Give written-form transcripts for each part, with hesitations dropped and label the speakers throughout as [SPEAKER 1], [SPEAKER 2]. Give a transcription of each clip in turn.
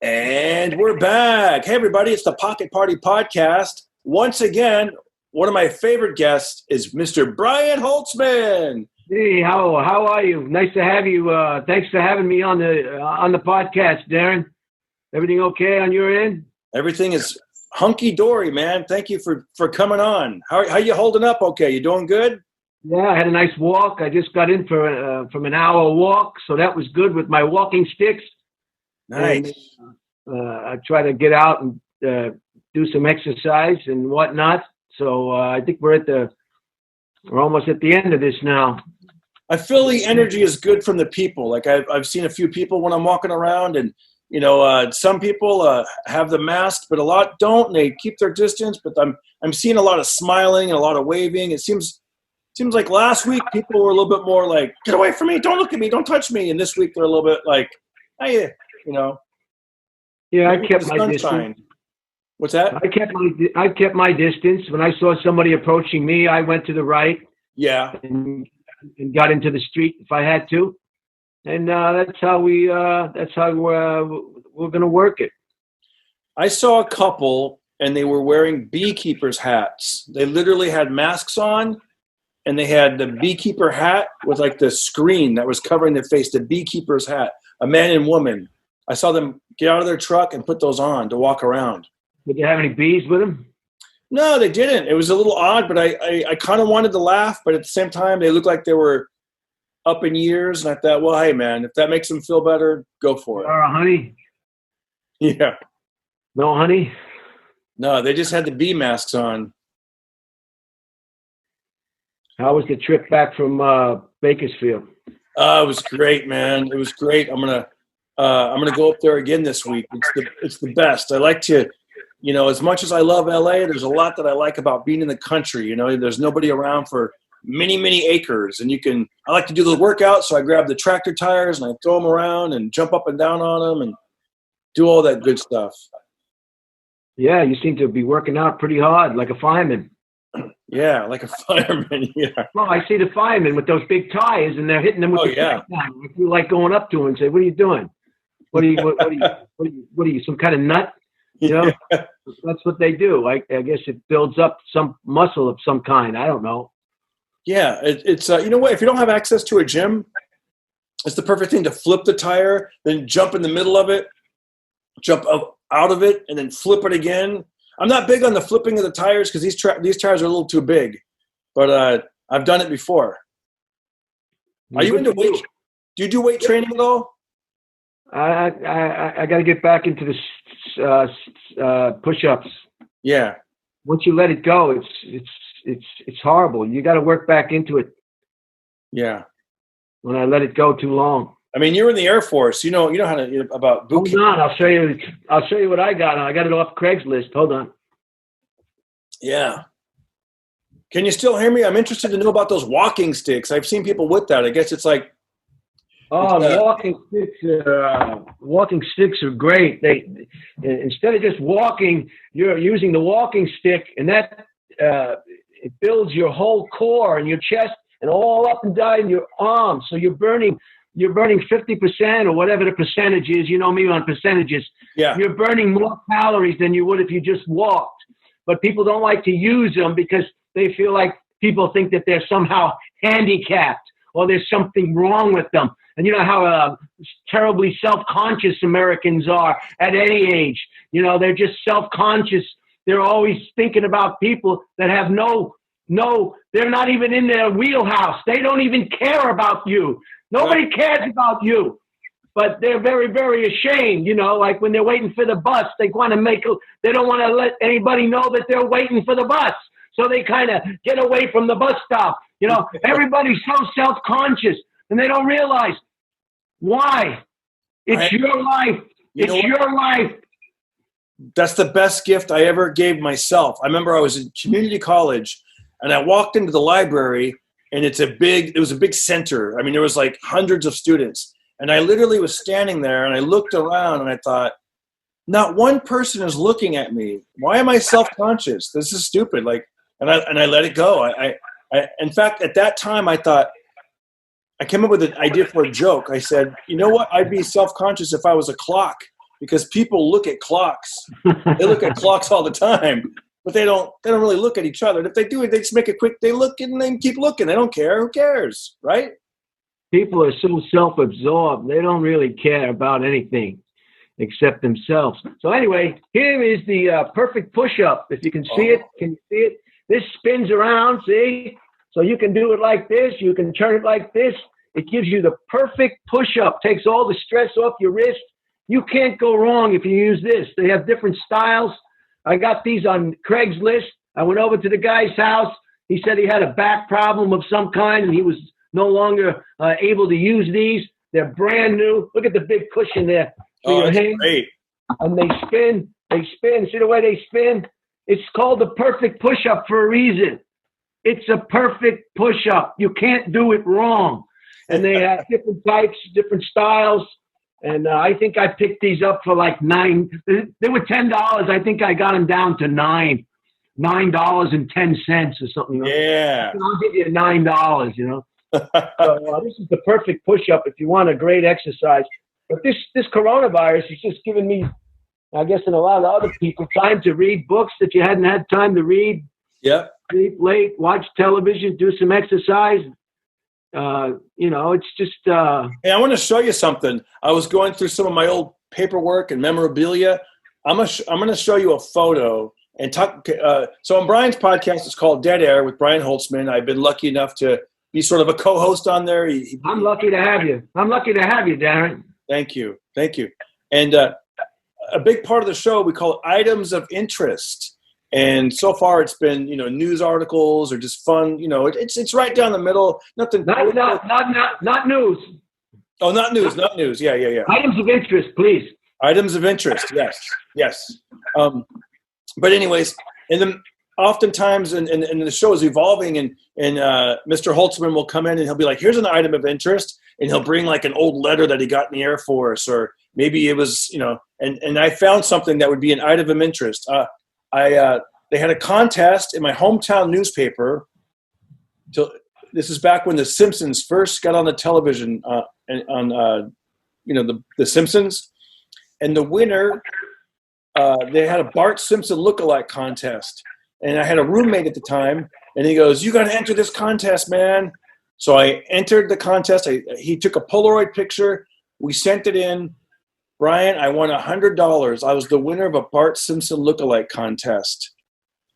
[SPEAKER 1] And we're back. Hey, everybody, it's the Pocket Party Podcast. Once again, one of my favorite guests is Mr. Brian Holtzman.
[SPEAKER 2] Hey, how are you? Nice to have you. Thanks for having me on the podcast, Darren. Everything okay on your end?
[SPEAKER 1] Everything is hunky-dory, man. Thank you for coming on. How you holding up okay? You doing good?
[SPEAKER 2] Yeah, I had a nice walk. I just got in from an hour walk, so that was good with my walking sticks.
[SPEAKER 1] Nice.
[SPEAKER 2] And, I try to get out and do some exercise and whatnot. So I think we're almost at the end of this now.
[SPEAKER 1] I feel the energy is good from the people. Like I've seen a few people when I'm walking around, and some people have the mask, but a lot don't. And they keep their distance. But I'm seeing a lot of smiling and a lot of waving. It seems like last week people were a little bit more like, "Get away from me! Don't look at me! Don't touch me!" And this week they're a little bit like, "Hey,
[SPEAKER 2] Yeah, I kept my distance.
[SPEAKER 1] What's that?
[SPEAKER 2] I kept my distance. When I saw somebody approaching me, I went to the right.
[SPEAKER 1] Yeah.
[SPEAKER 2] And got into the street if I had to. And that's how we're going to work it.
[SPEAKER 1] I saw a couple, and they were wearing beekeepers' hats. They literally had masks on, and they had the beekeeper hat with like the screen that was covering their face, the beekeeper's hat, a man and woman. I saw them get out of their truck and put those on to walk around.
[SPEAKER 2] Did you have any bees with them?
[SPEAKER 1] No, they didn't. It was a little odd, but I kind of wanted to laugh, but at the same time, they looked like they were up in years, and I thought, well, hey, man, if that makes them feel better, go for it.
[SPEAKER 2] Honey?
[SPEAKER 1] Yeah.
[SPEAKER 2] No honey?
[SPEAKER 1] No, they just had the bee masks on.
[SPEAKER 2] How was the trip back from Bakersfield?
[SPEAKER 1] It was great, man. It was great. I'm gonna go up there again this week. It's the best. I like to, as much as I love LA, there's a lot that I like about being in the country. There's nobody around for many, many acres, and I like to do the workouts. So I grab the tractor tires and I throw them around and jump up and down on them and do all that good stuff.
[SPEAKER 2] Yeah, you seem to be working out pretty hard, like a fireman.
[SPEAKER 1] Yeah, like a fireman. Yeah.
[SPEAKER 2] Well, I see the firemen with those big tires, and they're hitting them with the stick. I feel like going up to them and say, "What are you doing? What are you? Some kind of nut?"
[SPEAKER 1] Yeah.
[SPEAKER 2] That's what they do. I guess it builds up some muscle of some kind. I don't know.
[SPEAKER 1] Yeah, it's you know what? If you don't have access to a gym, it's the perfect thing to flip the tire, then jump in the middle of it, jump out of it, and then flip it again. I'm not big on the flipping of the tires because these tires are a little too big, but I've done it before. Are you into weight? Do you do weight training at all?
[SPEAKER 2] I got to get back into the push-ups.
[SPEAKER 1] Yeah.
[SPEAKER 2] Once you let it go, it's horrible. You got to work back into it.
[SPEAKER 1] Yeah.
[SPEAKER 2] When I let it go too long.
[SPEAKER 1] I mean, you're in the Air Force. You know how to about boot camp.
[SPEAKER 2] Hold on, I'll show you what I got. I got it off Craigslist. Hold on.
[SPEAKER 1] Yeah. Can you still hear me? I'm interested to know about those walking sticks. I've seen people with that. I guess it's like.
[SPEAKER 2] Walking sticks are great. They instead of just walking, you're using the walking stick, and that it builds your whole core and your chest and all up and down your arms. So you're burning 50% or whatever the percentage is. You know me on percentages.
[SPEAKER 1] Yeah.
[SPEAKER 2] You're burning more calories than you would if you just walked. But people don't like to use them because they feel like people think that they're somehow handicapped or there's something wrong with them. And you know how terribly self-conscious Americans are at any age. They're just self-conscious. They're always thinking about people that have no, they're not even in their wheelhouse. They don't even care about you. Nobody cares about you. But they're very, very ashamed, like when they're waiting for the bus, they don't want to let anybody know that they're waiting for the bus. So they kind of get away from the bus stop. Everybody's so self-conscious and they don't realize why. It's your life. It's your life.
[SPEAKER 1] That's the best gift I ever gave myself. I remember I was in community college and I walked into the library and it was a big center. I mean, there was like hundreds of students. And I literally was standing there and I looked around and I thought, not one person is looking at me. Why am I self-conscious? This is stupid. And I let it go. I in fact, at that time, I thought, I came up with an idea for a joke. I said, you know what? I'd be self-conscious if I was a clock. because people look at clocks. They look at clocks all the time, but they don't really look at each other. And if they do it, they just make a quick, they look and then keep looking. They don't care. Who cares, right?
[SPEAKER 2] People are so self-absorbed. They don't really care about anything except themselves. So anyway, here is the perfect push-up. If you can see it, can you see it? This spins around, see? So you can do it like this. You can turn it like this. It gives you the perfect push-up. Takes all the stress off your wrist. You can't go wrong if you use this. They have different styles. I got these on Craigslist. I went over to the guy's house. He said he had a back problem of some kind, and he was no longer able to use these. They're brand new. Look at the big cushion there.
[SPEAKER 1] Oh, that's great.
[SPEAKER 2] And they spin. They spin. See the way they spin? It's called the perfect push-up for a reason. It's a perfect push-up. You can't do it wrong. And they have different types, different styles. And I think I picked these up for like $9. They were $10. I think I got them down to $9.10 or something.
[SPEAKER 1] Yeah.
[SPEAKER 2] I'll give you $9, you know. So this is the perfect push-up if you want a great exercise. But this coronavirus is just giving me, I guess, and a lot of other people, time to read books that you hadn't had time to read.
[SPEAKER 1] Yep.
[SPEAKER 2] Sleep late, watch television, do some exercise. You know, it's just.
[SPEAKER 1] Hey, I want to show you something. I was going through some of my old paperwork and memorabilia. I'm going to show you a photo and talk. So on Brian's podcast, it's called Dead Air with Brian Holtzman. I've been lucky enough to be sort of a co-host on there.
[SPEAKER 2] I'm lucky to have you. I'm lucky to have you, Darren.
[SPEAKER 1] Thank you. And a big part of the show, we call it items of interest. And so far, it's been, you know, news articles or just fun. You know, it's right down the middle. Nothing.
[SPEAKER 2] Not news.
[SPEAKER 1] Oh, not news. Yeah.
[SPEAKER 2] Items of interest, please.
[SPEAKER 1] Items of interest. Yes. But anyways, and then oftentimes, and the show is evolving, and Mr. Holtzman will come in and he'll be like, "Here's an item of interest," and he'll bring like an old letter that he got in the Air Force, or maybe it was, you know, and I found something that would be an item of interest. They had a contest in my hometown newspaper. This is back when The Simpsons first got on the television on The Simpsons, and the winner, they had a Bart Simpson lookalike contest, and I had a roommate at the time, and he goes, "You got to enter this contest, man." So I entered the contest. He took a Polaroid picture. We sent it in. Brian, I won $100. I was the winner of a Bart Simpson lookalike contest.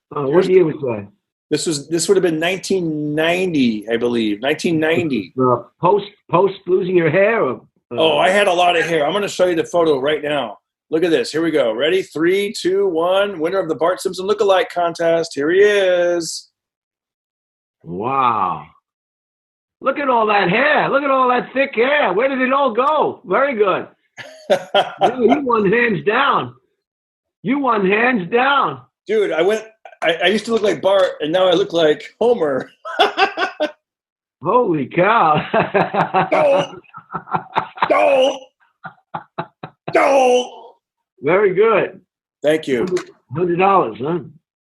[SPEAKER 2] What year was that?
[SPEAKER 1] This would have been 1990, I believe. 1990.
[SPEAKER 2] Post losing your hair? Or,
[SPEAKER 1] I had a lot of hair. I'm going to show you the photo right now. Look at this. Here we go. Ready? 3, 2, 1. Winner of the Bart Simpson lookalike contest. Here he is.
[SPEAKER 2] Wow. Look at all that hair. Look at all that thick hair. Where did it all go? Very good. You won hands down.
[SPEAKER 1] Dude, I used to look like Bart, and now I look like Homer.
[SPEAKER 2] Holy cow.
[SPEAKER 1] Don't.
[SPEAKER 2] Very good.
[SPEAKER 1] Thank you.
[SPEAKER 2] $100, huh?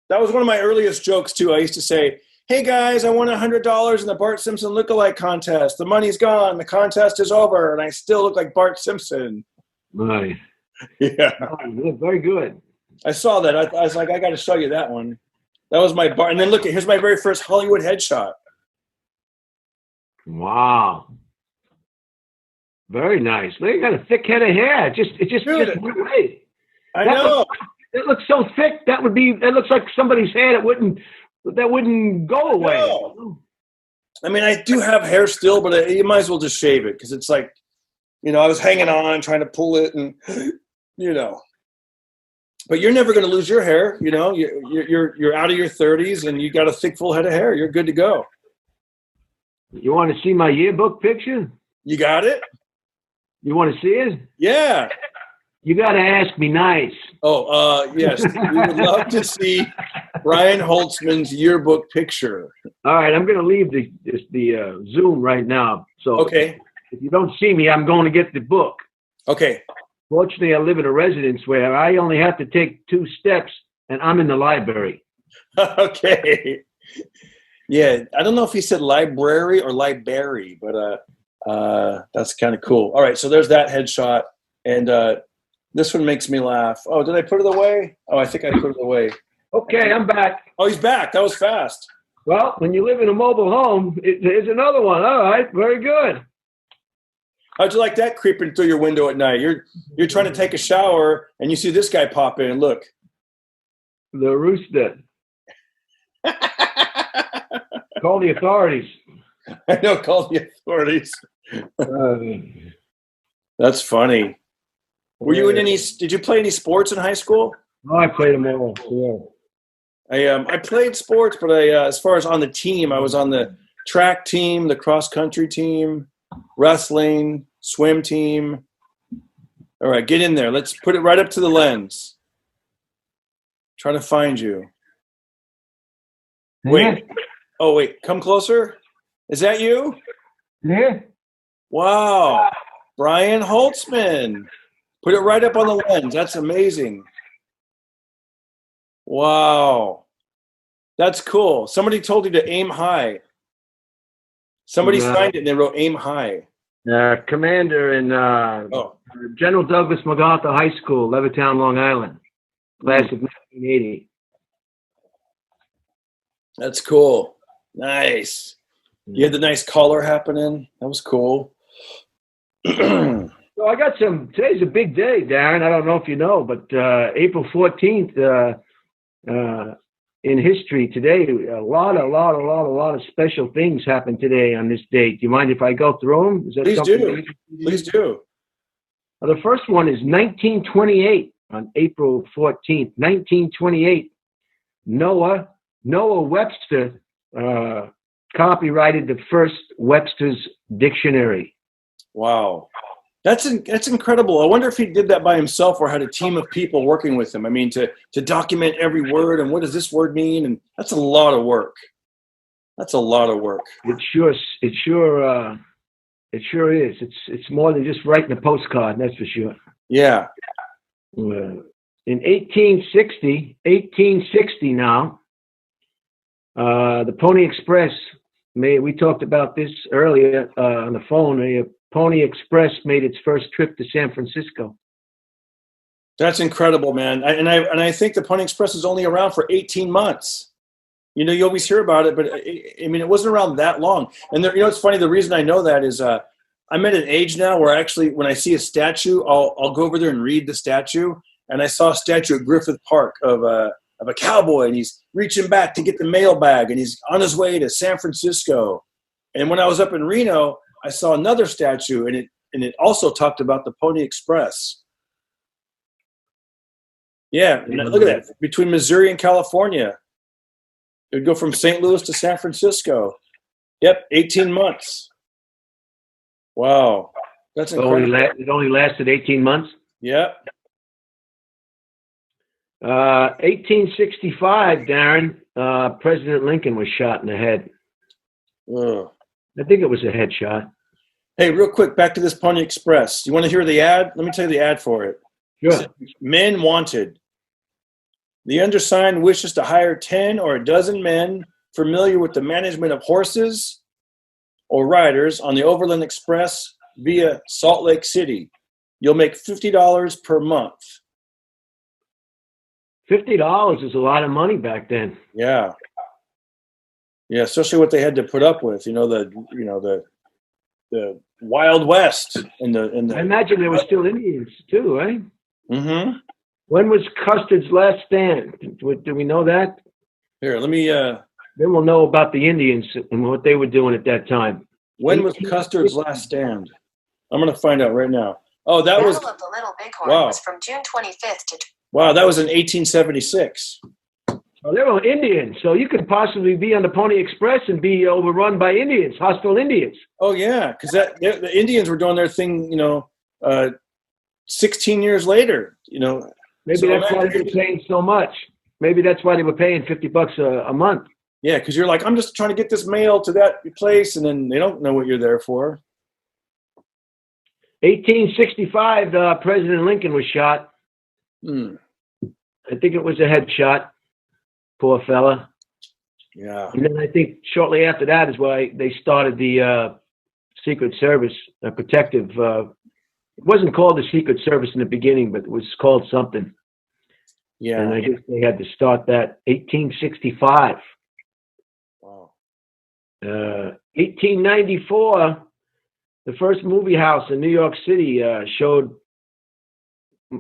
[SPEAKER 1] That was one of my earliest jokes, too. I used to say, "Hey, guys, I won $100 in the Bart Simpson lookalike contest. The money's gone. The contest is over, and I still look like Bart Simpson."
[SPEAKER 2] Right.
[SPEAKER 1] Yeah.
[SPEAKER 2] Very good.
[SPEAKER 1] I saw that. I was like, I got to show you that one. That was my Bart. And then look, here's my very first Hollywood headshot.
[SPEAKER 2] Wow. Very nice. They got a thick head of hair. It just went away.
[SPEAKER 1] I know.
[SPEAKER 2] It looks so thick. That looks like somebody's hair that wouldn't go away.
[SPEAKER 1] I mean, I do have hair still, but you might as well just shave it, because it's like, you know, I was hanging on, trying to pull it, and, you know. But you're never going to lose your hair, you know. You're out of your 30s, and you got a thick, full head of hair. You're good to go.
[SPEAKER 2] You want to see my yearbook picture?
[SPEAKER 1] You got it?
[SPEAKER 2] You want to see it?
[SPEAKER 1] Yeah.
[SPEAKER 2] You got to ask me nice.
[SPEAKER 1] Yes. We would love to see Brian Holtzman's yearbook picture.
[SPEAKER 2] All right, I'm going to leave the Zoom right now. So
[SPEAKER 1] okay.
[SPEAKER 2] If you don't see me, I'm going to get the book.
[SPEAKER 1] Okay.
[SPEAKER 2] Fortunately, I live in a residence where I only have to take 2 steps, and I'm in the library.
[SPEAKER 1] Okay. Yeah, I don't know if he said library or library, but that's kind of cool. All right, so there's that headshot, and This one makes me laugh. Oh, did I put it away? Oh, I think I put it away.
[SPEAKER 2] Okay, I'm back.
[SPEAKER 1] Oh, he's back. That was fast.
[SPEAKER 2] Well, when you live in a mobile home, here's another one. All right, very good.
[SPEAKER 1] How'd you like that creeping through your window at night? You're trying to take a shower and you see this guy pop in. Look.
[SPEAKER 2] The rooster. Call the authorities.
[SPEAKER 1] I know, call the authorities. That's funny. Were you in any? Did you play any sports in high school?
[SPEAKER 2] Oh, I played them all. Yeah.
[SPEAKER 1] I played sports, but as far as on the team, I was on the track team, the cross country team, wrestling, swim team. All right, get in there. Let's put it right up to the lens. Trying to find you. Wait. Oh, wait. Come closer. Is that you?
[SPEAKER 2] Yeah.
[SPEAKER 1] Wow. Brian Holtzman. Put it right up on the lens. That's amazing. Wow. That's cool. Somebody told you to aim high. Somebody signed it and they wrote aim high.
[SPEAKER 2] Commander in General Douglas MacArthur High School, Levittown, Long Island. Class of 1980.
[SPEAKER 1] That's cool. Nice. You had the nice collar happening. That was cool.
[SPEAKER 2] So I got today's a big day, Darren. I don't know if you know, but April 14th in history today, a lot of special things happened today on this date. Do you mind if I go through them? Is that
[SPEAKER 1] Please do. Please do.
[SPEAKER 2] Well, the first one is 1928 on April 14th. 1928, Noah Webster copyrighted the first Webster's Dictionary.
[SPEAKER 1] Wow. That's incredible. I wonder if he did that by himself or had a team of people working with him. I mean, to document every word and what does this word mean? And that's a lot of work. That's a lot of work.
[SPEAKER 2] It sure is. It's more than just writing a postcard, that's for sure.
[SPEAKER 1] Yeah.
[SPEAKER 2] In 1860 now, the Pony Express, we talked about this earlier on the phone. The Pony Express made its first trip to San Francisco.
[SPEAKER 1] That's incredible, man. I think the Pony Express is only around for 18 months. You know, you always hear about it, but I mean, it wasn't around that long. And there, you know, it's funny. The reason I know that is I'm at an age now where actually, when I see a statue, I'll go over there and read the statue. And I saw a statue at Griffith Park of a cowboy, and he's reaching back to get the mail bag, and he's on his way to San Francisco. And when I was up in Reno, I saw another statue, and it also talked about the Pony Express. Yeah, look at that. Between Missouri and California, it would go from St. Louis to San Francisco. Yep, 18 months. Wow, that's incredible.
[SPEAKER 2] It only lasted 18 months?
[SPEAKER 1] Yep.
[SPEAKER 2] 1865, Darren, President Lincoln was shot in the head.
[SPEAKER 1] Ugh.
[SPEAKER 2] I think it was a headshot.
[SPEAKER 1] Hey, real quick, back to this Pony Express. You want to hear the ad? Let me tell you the ad for it.
[SPEAKER 2] Sure.
[SPEAKER 1] Men wanted. The undersigned wishes to hire 10 or a dozen men familiar with the management of horses or riders on the Overland Express via Salt Lake City. You'll make $50 per month.
[SPEAKER 2] $50 is a lot of money back then.
[SPEAKER 1] Yeah. Yeah, especially what they had to put up with, the Wild West in the
[SPEAKER 2] I imagine there were still Indians too, right?
[SPEAKER 1] Mm-hmm.
[SPEAKER 2] When was Custer's last stand? Do we know that?
[SPEAKER 1] Here, let me
[SPEAKER 2] Then we'll know about the Indians and what they were doing at that time.
[SPEAKER 1] When was Custer's last stand? I'm going to find out right now. Oh, that was
[SPEAKER 3] Battle of the Little Bighorn was from June 25th to.
[SPEAKER 1] Wow, that was in 1876.
[SPEAKER 2] Oh, they were Indians, so you could possibly be on the Pony Express and be overrun by Indians, hostile Indians.
[SPEAKER 1] Oh yeah, because the Indians were doing their thing, 16 years later.
[SPEAKER 2] Maybe that's why they were paying so much. Maybe that's why they were paying $50 a month.
[SPEAKER 1] Yeah, because you're like, I'm just trying to get this mail to that place, and then they don't know what you're there for.
[SPEAKER 2] 1865, President Lincoln was shot. I think it was a headshot. Poor fella.
[SPEAKER 1] Yeah.
[SPEAKER 2] And then I think shortly after that is why they started the Secret Service, a protective It wasn't called the Secret Service in the beginning, but it was called something.
[SPEAKER 1] Yeah.
[SPEAKER 2] And I guess they had to start that 1865.
[SPEAKER 1] Wow.
[SPEAKER 2] 1894, the first movie house in New York City showed,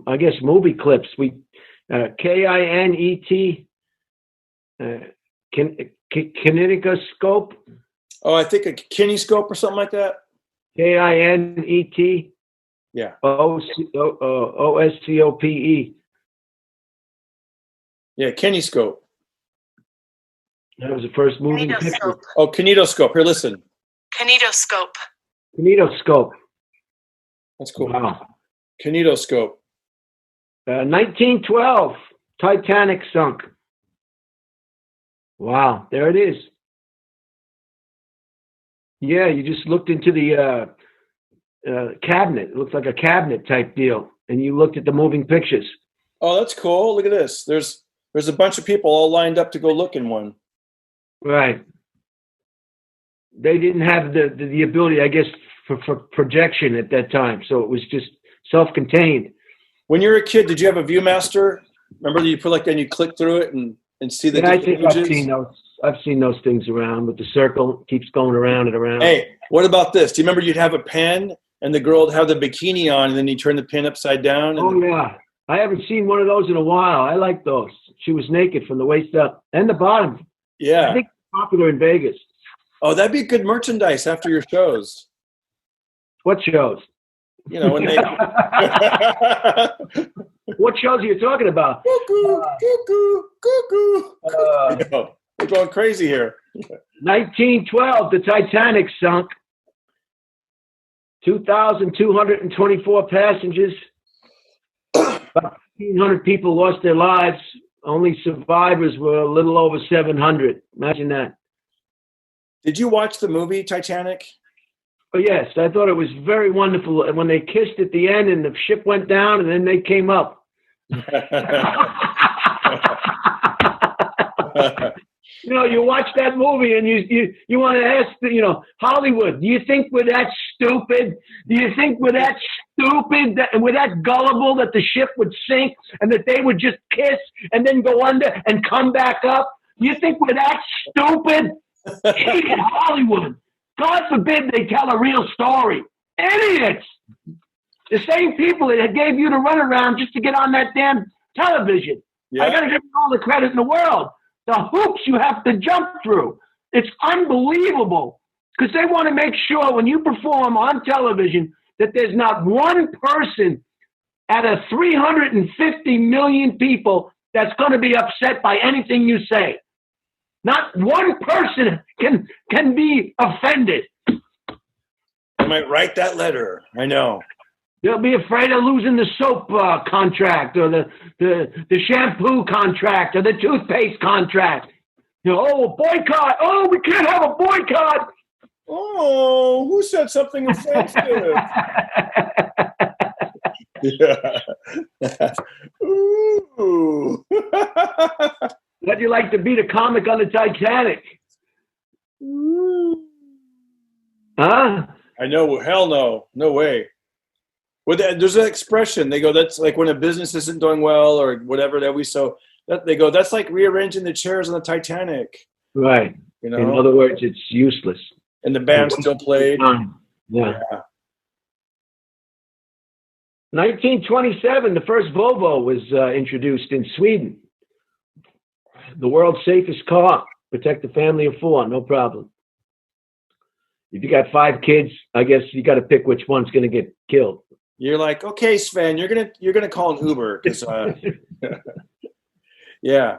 [SPEAKER 2] I guess, movie clips. KINET, Kinetoscope.
[SPEAKER 1] Oh, I think a kinescope or something like that.
[SPEAKER 2] KINET.
[SPEAKER 1] Yeah.
[SPEAKER 2] OSCOPE.
[SPEAKER 1] Yeah, kinescope.
[SPEAKER 2] That was the first moving picture.
[SPEAKER 3] Kinetoscope.
[SPEAKER 1] Oh, kinetoscope. Here, listen.
[SPEAKER 3] Kinetoscope.
[SPEAKER 2] Kinetoscope.
[SPEAKER 1] That's cool.
[SPEAKER 2] Wow.
[SPEAKER 1] Kinetoscope.
[SPEAKER 2] 1912, Titanic sunk. Wow, there it is. Yeah, you just looked into the cabinet. It looks like a cabinet type deal, and you looked at the moving pictures.
[SPEAKER 1] Oh, that's cool. Look at this. There's a bunch of people all lined up to go look in one.
[SPEAKER 2] Right. They didn't have the ability, I guess, for projection at that time, so it was just self-contained.
[SPEAKER 1] When you were a kid, did you have a ViewMaster? Remember that you put and you click through it and see the
[SPEAKER 2] I think
[SPEAKER 1] images?
[SPEAKER 2] I've seen those things around with the circle keeps going around and around.
[SPEAKER 1] Hey, what about this? Do you remember you'd have a pen and the girl would have the bikini on and then you turn the pin upside down?
[SPEAKER 2] And yeah. I haven't seen one of those in a while. I like those. She was naked from the waist up and the bottom.
[SPEAKER 1] Yeah.
[SPEAKER 2] I think it's popular in Vegas.
[SPEAKER 1] Oh, that'd be good merchandise after your shows.
[SPEAKER 2] What shows?
[SPEAKER 1] You know, when they...
[SPEAKER 2] What shows are you talking about?
[SPEAKER 1] Cuckoo, cuckoo, cuckoo. We're going crazy here.
[SPEAKER 2] 1912, the Titanic sunk. 2,224 passengers. About 1,500 people lost their lives. Only survivors were a little over 700. Imagine that.
[SPEAKER 1] Did you watch the movie Titanic?
[SPEAKER 2] Oh, yes. I thought it was very wonderful when they kissed at the end and the ship went down and then they came up. You know, you watch that movie and you want to ask, Hollywood, do you think we're that stupid? Do you think we're that stupid and we're that gullible that the ship would sink and that they would just kiss and then go under and come back up? Do you think we're that stupid? Idiot Hollywood. God forbid they tell a real story. Idiots. The same people that gave you the runaround just to get on that damn television. Yeah. I got to give you all the credit in the world. The hoops you have to jump through. It's unbelievable. Because they want to make sure when you perform on television that there's not one person out of 350 million people that's going to be upset by anything you say. Not one person can be offended.
[SPEAKER 1] I might write that letter. I know.
[SPEAKER 2] They'll be afraid of losing the soap contract or the shampoo contract or the toothpaste contract. Boycott. Oh, we can't have a boycott.
[SPEAKER 1] Oh, who said something offensive? Yeah. Ooh.
[SPEAKER 2] How'd you like to be the comic on the Titanic? Huh?
[SPEAKER 1] I know. Hell no. No way. Well, there's an expression. They go, that's like when a business isn't doing well or whatever that we so. They go, that's like rearranging the chairs on the Titanic.
[SPEAKER 2] Right. You know? In other words, it's useless.
[SPEAKER 1] And the band still played.
[SPEAKER 2] Yeah. 1927, the first Volvo was introduced in Sweden. The world's safest car. Protect a family of 4, no problem. If you got 5 kids, I guess you got to pick which one's going to get killed.
[SPEAKER 1] You're like, okay, Sven, you're gonna call an Uber because, yeah,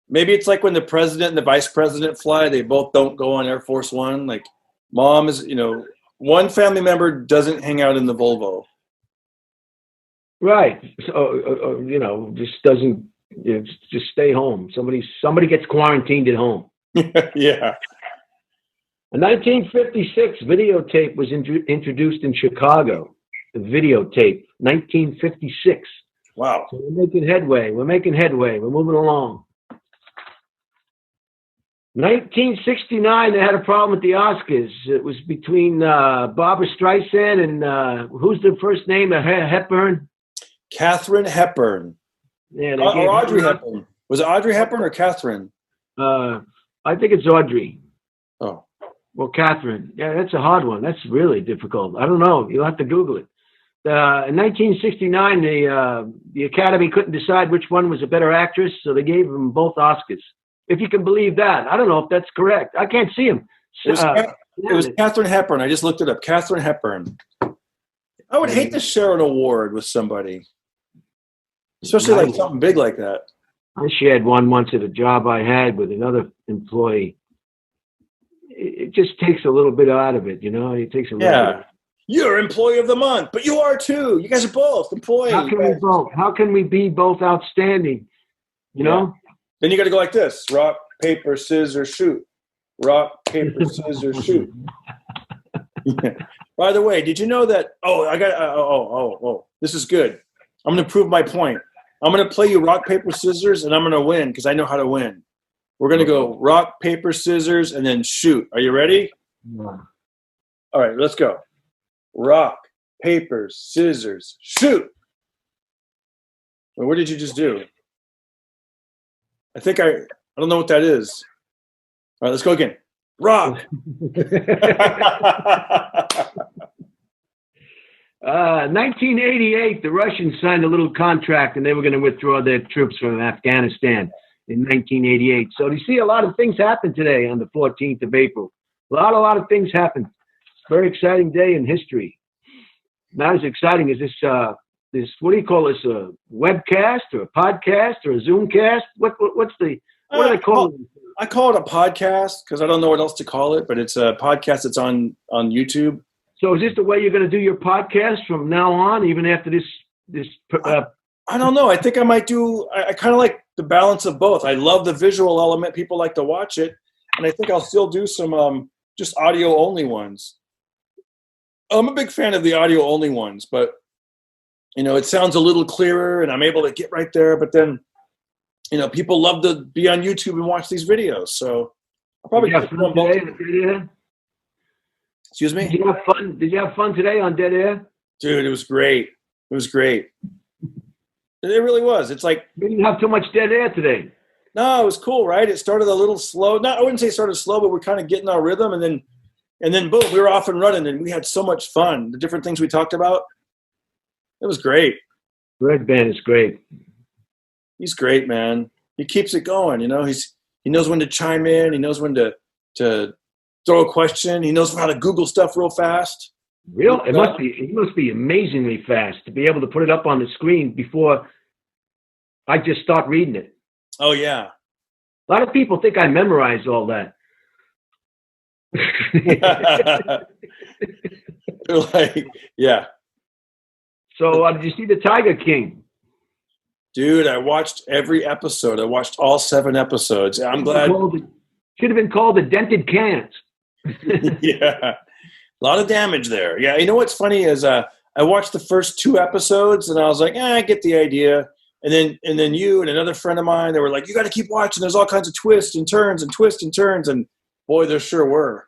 [SPEAKER 1] maybe it's like when the president and the vice president fly, they both don't go on Air Force One. Like, mom is, one family member doesn't hang out in the Volvo.
[SPEAKER 2] Right. So, just doesn't. Just stay home. Somebody gets quarantined at home.
[SPEAKER 1] Yeah.
[SPEAKER 2] In 1956, videotape was introduced in Chicago. The videotape, 1956.
[SPEAKER 1] Wow.
[SPEAKER 2] So we're making headway. We're moving along. 1969, they had a problem with the Oscars. It was between Barbara Streisand and who's the first name? Hepburn?
[SPEAKER 1] Katharine Hepburn.
[SPEAKER 2] Yeah,
[SPEAKER 1] Or Audrey Hepburn. Was it Audrey Hepburn or Katharine?
[SPEAKER 2] I think it's Audrey.
[SPEAKER 1] Oh.
[SPEAKER 2] Well, Katharine. Yeah, that's a hard one. That's really difficult. I don't know. You'll have to Google it. In 1969, the Academy couldn't decide which one was a better actress, so they gave them both Oscars. If you can believe that. I don't know if that's correct. I can't see him.
[SPEAKER 1] It was Katharine Hepburn. I just looked it up. Katharine Hepburn. I would hate to share an award with somebody, especially like something big like that.
[SPEAKER 2] I shared one once at a job I had with another employee. It just takes a little bit out of it, you know? It takes a little bit.
[SPEAKER 1] You're employee of the month, but you are too. You guys are both employees.
[SPEAKER 2] How can we be both outstanding? You know?
[SPEAKER 1] Then you got to go like this: rock, paper, scissors, shoot. Rock, paper, scissors, shoot. By the way, did you know that? This is good. I'm going to prove my point. I'm going to play you rock, paper, scissors, and I'm going to win because I know how to win. We're going to go rock, paper, scissors, and then shoot. Are you ready?
[SPEAKER 2] Yeah.
[SPEAKER 1] All right, let's go. Rock, paper, scissors, shoot. Well, what did you just do? I don't know what that is. All right, let's go again. Rock.
[SPEAKER 2] 1988, the Russians signed a little contract and they were going to withdraw their troops from Afghanistan in 1988. So you see a lot of things happen today on the 14th of April. A lot of things happen. Very exciting day in history. Not as exciting as this, what do you call this, a webcast or a podcast or a Zoomcast? What do they call it?
[SPEAKER 1] I call it a podcast because I don't know what else to call it, but it's a podcast that's on YouTube.
[SPEAKER 2] So is this the way you're going to do your podcast from now on, even after this?
[SPEAKER 1] I don't know. I think I might do. I kind of like the balance of both. I love the visual element. People like to watch it, and I think I'll still do some just audio only ones. I'm a big fan of the audio only ones, but it sounds a little clearer, and I'm able to get right there. But then, people love to be on YouTube and watch these videos, so I'll probably
[SPEAKER 2] have fun today on Dead Air.
[SPEAKER 1] Excuse me?
[SPEAKER 2] Did you have fun? Did you have fun today on Dead Air?
[SPEAKER 1] Dude, it was great. It was great. It really was. It's like
[SPEAKER 2] we didn't have too much dead air today.
[SPEAKER 1] No, it was cool, right? It started a little slow. I wouldn't say it started slow, but we're kind of getting our rhythm, and then boom, we were off and running, and we had so much fun. The different things we talked about. It was great.
[SPEAKER 2] Red Band is great.
[SPEAKER 1] He's great, man. He keeps it going. He knows when to chime in. He knows when to throw a question. He knows how to Google stuff real fast.
[SPEAKER 2] It must be amazingly fast to be able to put it up on the screen before I just start reading it.
[SPEAKER 1] Oh yeah.
[SPEAKER 2] A lot of people think I memorized all that.
[SPEAKER 1] Yeah.
[SPEAKER 2] So did you see the Tiger King?
[SPEAKER 1] Dude, I watched every episode. I watched all 7 episodes. I'm glad.
[SPEAKER 2] Should have been called the Dented Cans.
[SPEAKER 1] Yeah. A lot of damage there. Yeah. You know what's funny is I watched the first 2 episodes and I was like, I get the idea. And then you and another friend of mine, they were like, you got to keep watching. There's all kinds of twists and turns and twists and turns. And boy, there sure were.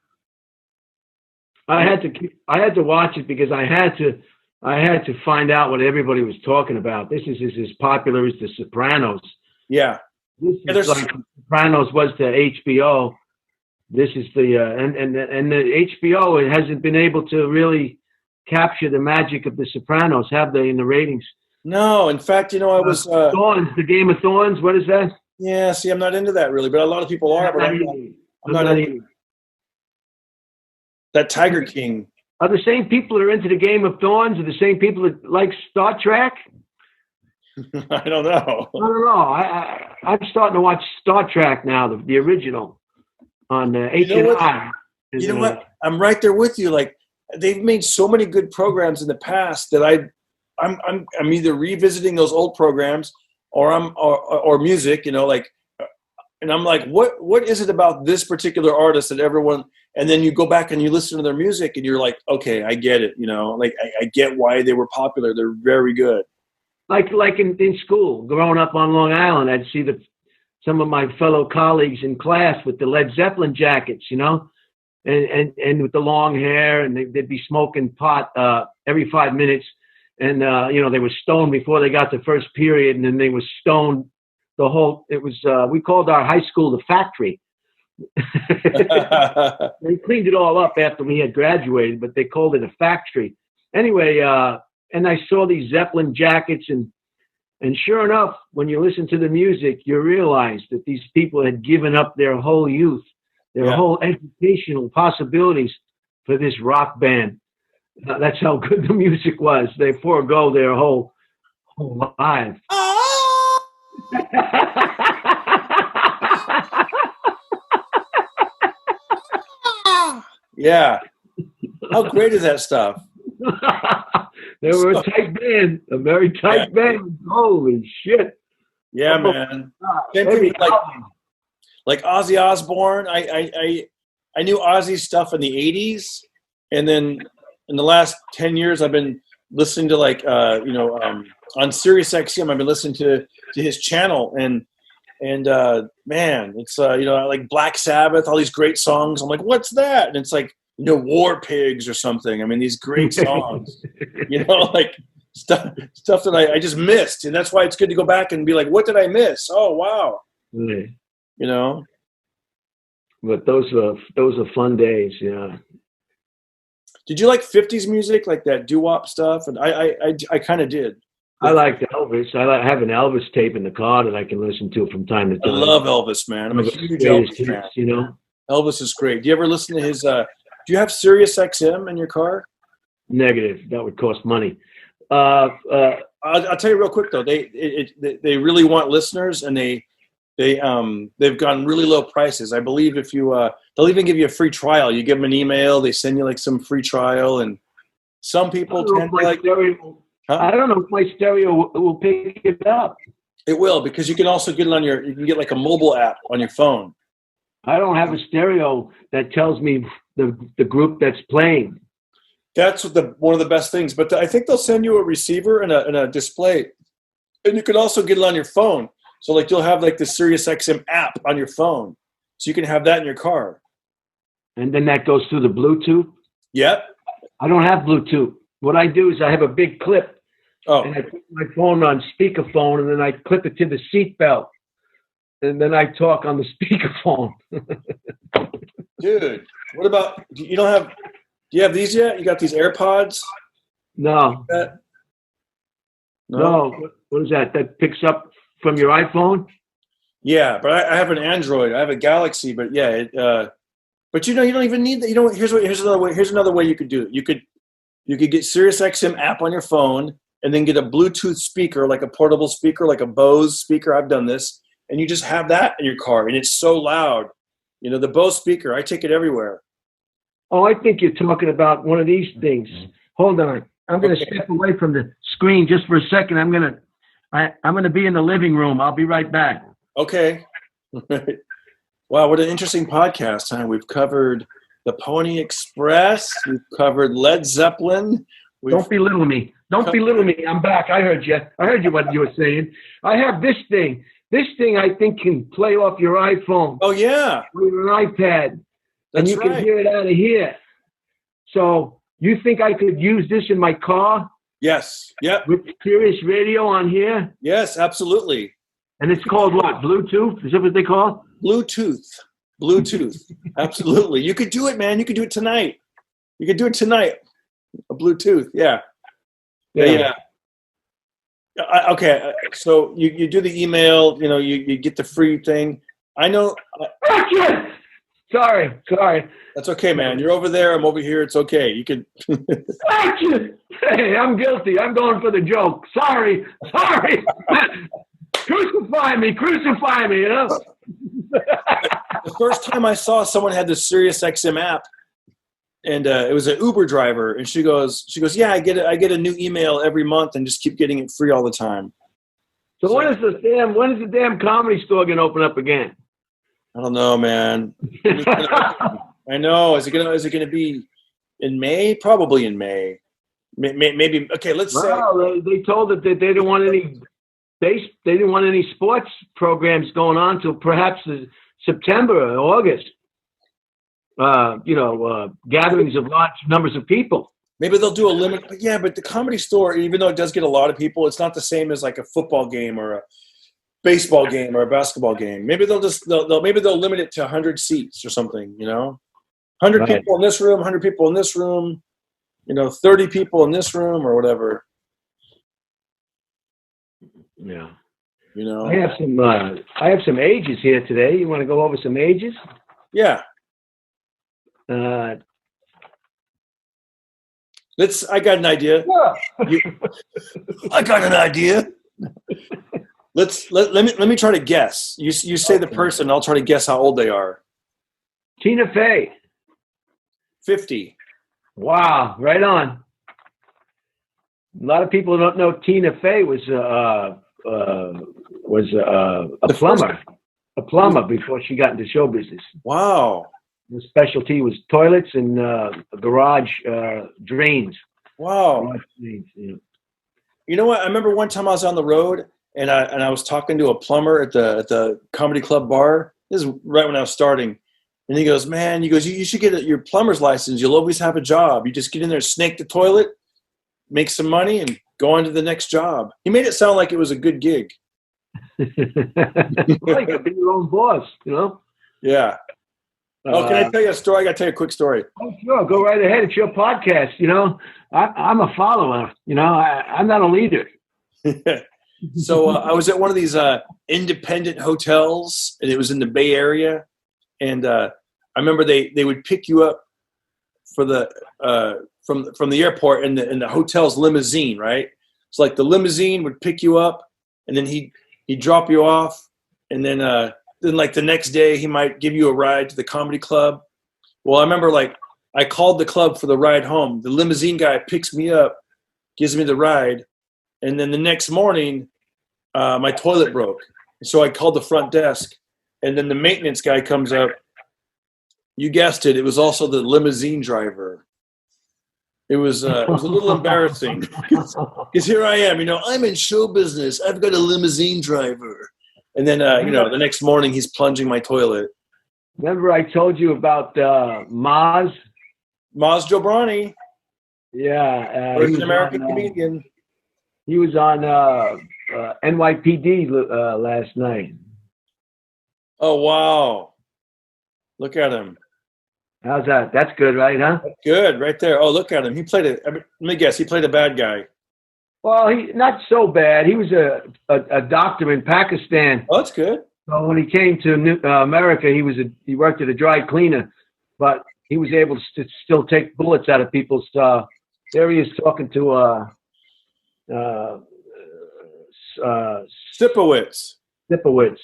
[SPEAKER 2] I had to watch it because I had to find out what everybody was talking about. This is as popular as The Sopranos.
[SPEAKER 1] Yeah.
[SPEAKER 2] This is like The Sopranos was to HBO. This is the and the HBO, it hasn't been able to really capture the magic of The Sopranos, have they, in the ratings?
[SPEAKER 1] No, in fact, I was
[SPEAKER 2] Thorns, the Game of Thorns. What is that?
[SPEAKER 1] Yeah, see, I'm not into that really, but a lot of people are. But I'm not into that Tiger King.
[SPEAKER 2] Are the same people that are into the Game of Thorns are the same people that like Star Trek?
[SPEAKER 1] I don't know.
[SPEAKER 2] I'm starting to watch Star Trek now, the original on H&I.
[SPEAKER 1] You know what? I'm right there with you. Like they've made so many good programs in the past that I'm either revisiting those old programs or music, and I'm like, what is it about this particular artist that everyone, and then you go back and you listen to their music and you're like, okay, I get it. I get why they were popular. They're very good.
[SPEAKER 2] Like in school, growing up on Long Island, I'd see some of my fellow colleagues in class with the Led Zeppelin jackets, you know, and with the long hair, and they'd be smoking pot every 5 minutes. And, you know, they were stoned before they got to first period, and then they were stoned the whole, it was, we called our high school the factory. They cleaned it all up after we had graduated, but they called it a factory. Anyway, and I saw these Zeppelin jackets, and sure enough, when you listen to the music, you realize that these people had given up their whole youth, their whole educational possibilities for this rock band. That's how good the music was. They forego their whole lives.
[SPEAKER 1] Yeah. How great is that stuff?
[SPEAKER 2] They were a tight band, a very tight band. Holy shit.
[SPEAKER 1] Yeah, man. Same thing with like Ozzy Osbourne. I knew Ozzy's stuff in the 80s, and then in the last 10 years I've been listening to on Sirius XM I've been listening to his channel, and man, it's like Black Sabbath, all these great songs. I'm like, what's that? And it's like, War Pigs or something. I mean, these great songs, like stuff that I just missed. And that's why it's good to go back and be like, what did I miss? Oh, wow.
[SPEAKER 2] Mm.
[SPEAKER 1] But
[SPEAKER 2] those are fun days. Yeah.
[SPEAKER 1] Did you like 50s music, like that doo-wop stuff? And I kind of did.
[SPEAKER 2] I like Elvis. I have an Elvis tape in the car that I can listen to from time to time.
[SPEAKER 1] I love Elvis, man. I'm a huge Elvis fan. Elvis is great. Do you ever listen to his do you have Sirius XM in your car?
[SPEAKER 2] Negative. That would cost money.
[SPEAKER 1] I'll tell you real quick though. They really want listeners, and they've gone really low prices. I believe if you they'll even give you a free trial. You give them an email, they send you like some free trial, and some people tend to like.
[SPEAKER 2] I don't know if my stereo will pick it up.
[SPEAKER 1] It will, because you can also get it you can get like a mobile app on your phone.
[SPEAKER 2] I don't have a stereo that tells me the group that's playing.
[SPEAKER 1] That's one of the best things. But I think they'll send you a receiver and a display, and you can also get it on your phone. So like you'll have like the Sirius XM app on your phone, so you can have that in your car.
[SPEAKER 2] And then that goes through the Bluetooth?
[SPEAKER 1] Yep.
[SPEAKER 2] I don't have Bluetooth. What I do is I have a big clip, and I put my phone on speakerphone, and then I clip it to the seat belt, and then I talk on the speakerphone.
[SPEAKER 1] Dude, what about, do you have these yet? You got these AirPods?
[SPEAKER 2] No. No. What is that? That picks up from your iPhone?
[SPEAKER 1] Yeah, but I have an Android. I have a Galaxy, but yeah, but you don't even need that. Here's another way you could do it. You could get Sirius XM app on your phone, and then get a Bluetooth speaker, like a portable speaker, like a Bose speaker. I've done this, and you just have that in your car, and it's so loud. The Bose speaker, I take it everywhere.
[SPEAKER 2] Oh, I think you're talking about one of these things. Hold on. I'm going to step away from the screen just for a second. I'm going to be in the living room. I'll be right back.
[SPEAKER 1] Okay. Wow, what an interesting podcast, huh? We've covered the Pony Express. We've covered Led Zeppelin.
[SPEAKER 2] Don't belittle me. Don't belittle me. I'm back. I heard you. I heard you what you were saying. I have this thing. This thing I think can play off your iPhone.
[SPEAKER 1] Oh, yeah.
[SPEAKER 2] Or your iPad.
[SPEAKER 1] That's
[SPEAKER 2] and you
[SPEAKER 1] right.
[SPEAKER 2] can hear it out of here. So you think I could use this in my car?
[SPEAKER 1] Yes. Yep.
[SPEAKER 2] With Sirius Radio on here?
[SPEAKER 1] Yes, absolutely.
[SPEAKER 2] And it's called what? Bluetooth? Is that what they call?
[SPEAKER 1] Bluetooth. Absolutely. You could do it, man. You could do it tonight. A Bluetooth. Yeah. Okay. So you do the email, you get the free thing. I know.
[SPEAKER 2] Sorry.
[SPEAKER 1] That's okay, man. You're over there. I'm over here. It's okay. You can.
[SPEAKER 2] Hey, I'm guilty. I'm going for the joke. Sorry. Crucify me.
[SPEAKER 1] The first time I saw someone had the Sirius XM app, and it was an Uber driver, and she goes, yeah, I get a new email every month, and just keep getting it free all the time.
[SPEAKER 2] So when is the damn Comedy Store gonna open up again?
[SPEAKER 1] I don't know, man. I know. Is it gonna be in May? Probably in May. Maybe. Okay, let's say.
[SPEAKER 2] Well, they told it that they didn't want any they didn't want any sports programs going on till perhaps September or August. Gatherings of large numbers of people.
[SPEAKER 1] Maybe they'll do a limit. Yeah, but the Comedy Store, even though it does get a lot of people, it's not the same as like a football game or a baseball game or a basketball game. Maybe they'll limit it to 100 seats or something, 100
[SPEAKER 2] Right.
[SPEAKER 1] people in this room, 100 people in this room, 30 people in this room or whatever.
[SPEAKER 2] Yeah.
[SPEAKER 1] I
[SPEAKER 2] I have some ages here today. You want to go over some ages?
[SPEAKER 1] Yeah.
[SPEAKER 2] Uh,
[SPEAKER 1] I got an idea.
[SPEAKER 2] yeah.
[SPEAKER 1] I got an idea. Let me try to guess. You say the person, I'll try to guess how old they are.
[SPEAKER 2] Tina Fey.
[SPEAKER 1] 50.
[SPEAKER 2] Wow, right on. A lot of people don't know Tina Fey was a plumber. A plumber before she got into show business.
[SPEAKER 1] Wow.
[SPEAKER 2] The specialty was toilets and garage drains.
[SPEAKER 1] Wow.
[SPEAKER 2] Garage drains, yeah.
[SPEAKER 1] You know what? I remember one time I was on the road and I was talking to a plumber at the comedy club bar. This is right when I was starting. And he goes, man, you should get your plumber's license. You'll always have a job. You just get in there, snake the toilet, make some money, and go on to the next job. He made it sound like it was a good gig.
[SPEAKER 2] Well, you can be your own boss,
[SPEAKER 1] Yeah. Oh, can I tell you a story? I got to tell you a quick story.
[SPEAKER 2] Oh, sure. Go right ahead. It's your podcast, I'm a follower, I'm not a leader.
[SPEAKER 1] So I was at one of these independent hotels, and it was in the Bay Area. And I remember they would pick you up for the from the airport in the hotel's limousine, right? It's like the limousine would pick you up, and then he'd drop you off, and then like the next day he might give you a ride to the comedy club. Well, I remember like I called the club for the ride home. The limousine guy picks me up, gives me the ride, and then the next morning my toilet broke. So I called the front desk, and then the maintenance guy comes up. You guessed it. It was also the limousine driver. It was a little embarrassing because here I am, I'm in show business. I've got a limousine driver. And then, the next morning he's plunging my toilet.
[SPEAKER 2] Remember I told you about Maz?
[SPEAKER 1] Maz Jobrani.
[SPEAKER 2] Yeah.
[SPEAKER 1] First American comedian.
[SPEAKER 2] He was on NYPD last night.
[SPEAKER 1] Oh, wow. Look at him.
[SPEAKER 2] How's that? That's good, right, huh?
[SPEAKER 1] Good, right there. Oh, look at him. He played let me guess. He played a bad guy.
[SPEAKER 2] Well, he not so bad. He was a doctor in Pakistan.
[SPEAKER 1] Oh, that's good.
[SPEAKER 2] So when he came to America, he worked at a dry cleaner, but he was able to still take bullets out of people's. There he is talking to
[SPEAKER 1] Sipowicz.
[SPEAKER 2] Sipowicz.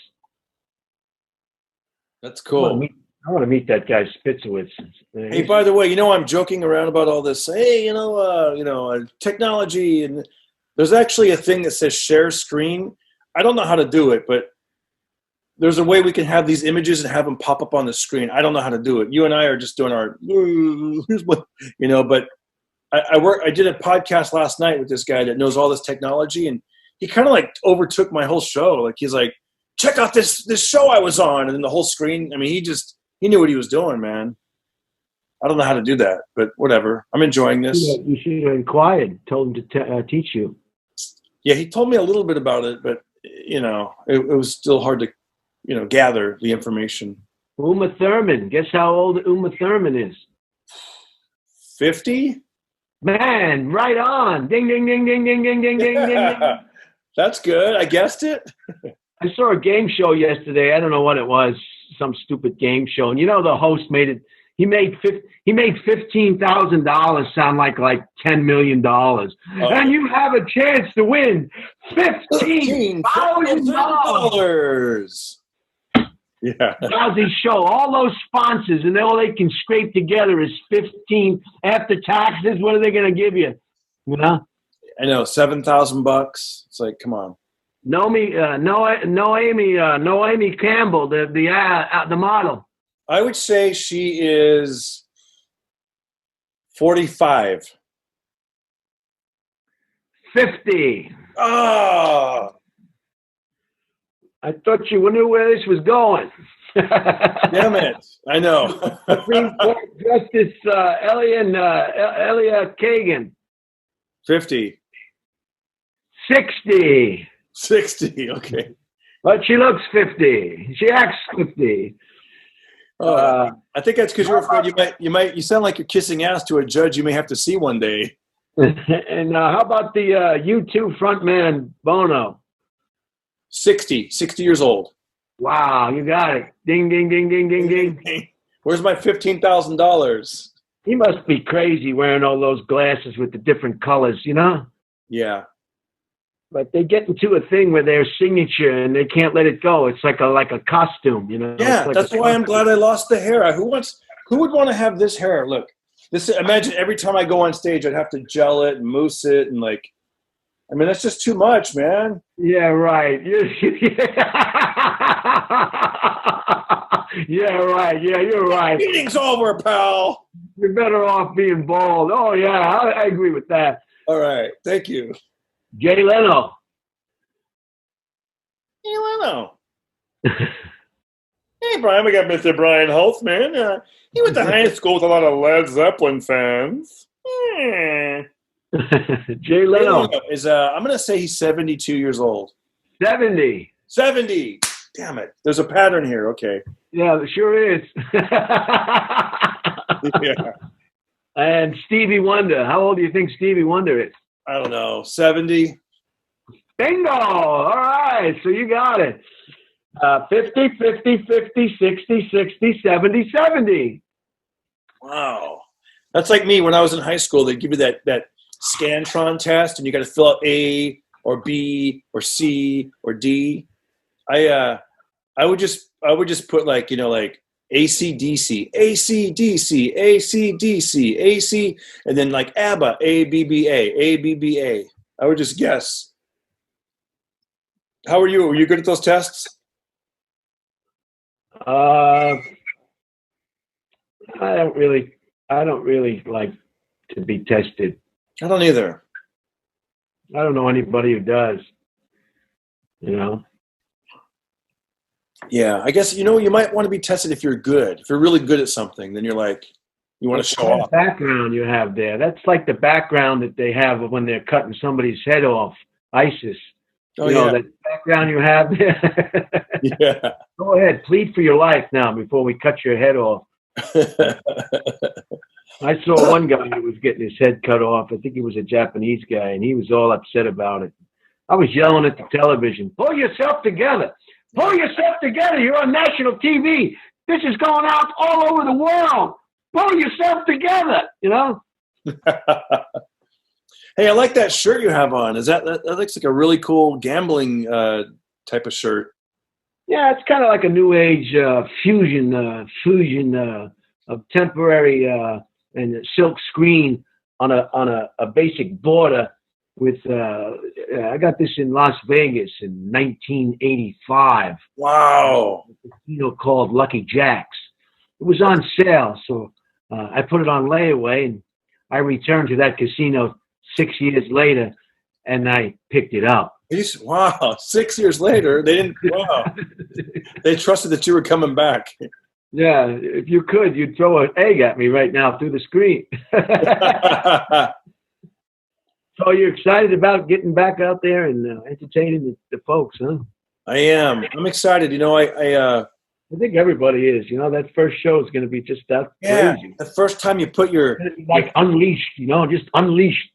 [SPEAKER 1] That's cool.
[SPEAKER 2] I want to meet that guy, Spitzowitz.
[SPEAKER 1] Hey, by the way, I'm joking around about all this. Hey, technology, and there's actually a thing that says share screen. I don't know how to do it, but there's a way we can have these images and have them pop up on the screen. I don't know how to do it. You and I are just doing our, but I did a podcast last night with this guy that knows all this technology, and he kind of like overtook my whole show. Like he's like, check out this show I was on, and then the whole screen. I mean, he knew what he was doing, man. I don't know how to do that, but whatever. I'm enjoying this.
[SPEAKER 2] You should have inquired, told him to teach you.
[SPEAKER 1] Yeah, he told me a little bit about it, but it was still hard to, gather the information.
[SPEAKER 2] Uma Thurman. Guess how old Uma Thurman is?
[SPEAKER 1] 50?
[SPEAKER 2] Man, right on. Ding, ding, ding, ding, ding, ding, ding, ding, ding.
[SPEAKER 1] That's good. I guessed it.
[SPEAKER 2] I saw a game show yesterday. I don't know what it was. Some stupid game show. And the host made it. He made $15,000 sound like $10 million. And you have a chance to win $15,000.
[SPEAKER 1] Yeah.
[SPEAKER 2] Lousy show. All those sponsors, and all they can scrape together is 15 after taxes. What are they going to give you? I know,
[SPEAKER 1] $7,000. It's like, come on.
[SPEAKER 2] Naomi Campbell, the model.
[SPEAKER 1] I would say she is 45.
[SPEAKER 2] 50.
[SPEAKER 1] Oh,
[SPEAKER 2] I thought you knew where this was going.
[SPEAKER 1] Damn it. I know.
[SPEAKER 2] Supreme Court Justice Elia Kagan.
[SPEAKER 1] 50.
[SPEAKER 2] 60.
[SPEAKER 1] 60. Okay.
[SPEAKER 2] But she looks 50. She acts 50.
[SPEAKER 1] I think that's because you're afraid you sound like you're kissing ass to a judge you may have to see one day.
[SPEAKER 2] And how about the U2 frontman Bono?
[SPEAKER 1] 60 years old.
[SPEAKER 2] Wow, you got it. Ding, ding, ding, ding, ding, ding.
[SPEAKER 1] Where's my $15,000?
[SPEAKER 2] He must be crazy wearing all those glasses with the different colors, you know?
[SPEAKER 1] Yeah.
[SPEAKER 2] But they get into a thing where their signature and they can't let it go. It's like a costume, you know?
[SPEAKER 1] Yeah,
[SPEAKER 2] like
[SPEAKER 1] that's why I'm glad I lost the hair. Who would want to have this hair? Look, imagine every time I go on stage, I'd have to gel it and mousse it and that's just too much, man.
[SPEAKER 2] Yeah, right. Yeah, right. Yeah, you're right.
[SPEAKER 1] Meeting's over, pal.
[SPEAKER 2] You're better off being bald. Oh, yeah, I agree with that.
[SPEAKER 1] All right, thank you.
[SPEAKER 2] Jay Leno.
[SPEAKER 1] Hey, Leno. Hey, Brian, we got Mr. Brian Holtzman. He went to high school with a lot of Led Zeppelin fans.
[SPEAKER 2] Jay Leno
[SPEAKER 1] is, I'm going to say he's 72 years old.
[SPEAKER 2] 70.
[SPEAKER 1] 70. Damn it. There's a pattern here. Okay.
[SPEAKER 2] Yeah, there sure is.
[SPEAKER 1] Yeah.
[SPEAKER 2] And Stevie Wonder. How old do you think Stevie Wonder is?
[SPEAKER 1] I don't know. 70.
[SPEAKER 2] Bingo. All right. So you got it. 50, 50, 50, 60, 60, 70, 70.
[SPEAKER 1] Wow. That's like me when I was in high school. They'd give you that Scantron test, and you got to fill out A or B or C or D. I would just put like AC/DC, AC/DC, AC/DC, AC, and then like ABBA, ABBA, ABBA. I would just guess. How are you? Were you good at those tests?
[SPEAKER 2] I don't really like to be tested.
[SPEAKER 1] I don't either.
[SPEAKER 2] I don't know anybody who does. You know?
[SPEAKER 1] Yeah, I guess, you might want to be tested if you're good. If you're really good at something, then you're like, you want to show off.
[SPEAKER 2] Background you have there. That's like the background that they have when they're cutting somebody's head off. ISIS.
[SPEAKER 1] Oh, yeah.
[SPEAKER 2] That background you have there.
[SPEAKER 1] Yeah.
[SPEAKER 2] Go ahead. Plead for your life now before we cut your head off. I saw one guy who was getting his head cut off. I think he was a Japanese guy, and he was all upset about it. I was yelling at the television, pull yourself together. Pull yourself together. You're on national TV. This is going out all over the world. Pull yourself together, you know?
[SPEAKER 1] Hey, I like that shirt you have on. That looks like a really cool gambling type of shirt.
[SPEAKER 2] Yeah, it's kind of like a new age fusion of temporary and silk screen on a basic border with I got this in Las Vegas in 1985.
[SPEAKER 1] Wow.
[SPEAKER 2] A casino called Lucky Jack's. It was on sale, so I put it on layaway, and I returned to that casino 6 years later, and I picked it up.
[SPEAKER 1] Wow, 6 years later, they didn't. Wow, they trusted that you were coming back.
[SPEAKER 2] Yeah, if you could, you'd throw an egg at me right now through the screen. So you're excited about getting back out there and entertaining the folks, huh?
[SPEAKER 1] I am. I'm excited. I
[SPEAKER 2] think everybody is. That first show is going to be just that crazy.
[SPEAKER 1] The first time you put
[SPEAKER 2] unleashed, just unleashed.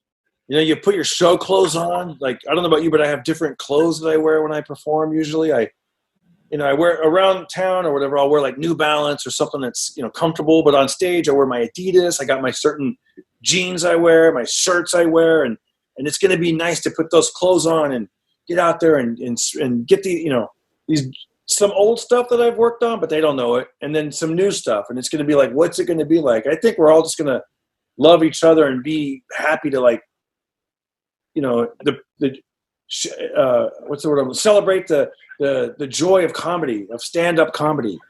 [SPEAKER 1] You put your show clothes on. Like, I don't know about you, but I have different clothes that I wear when I perform. Usually I wear around town or whatever. I'll wear like New Balance or something that's, comfortable, but on stage I wear my Adidas. I got my certain jeans I wear, my shirts I wear. And it's going to be nice to put those clothes on and get out there and get these, some old stuff that I've worked on, but they don't know it. And then some new stuff. And it's going to be like, what's it going to be like? I think we're all just going to love each other and be happy to what's the word? Celebrate the joy of comedy, of stand-up comedy.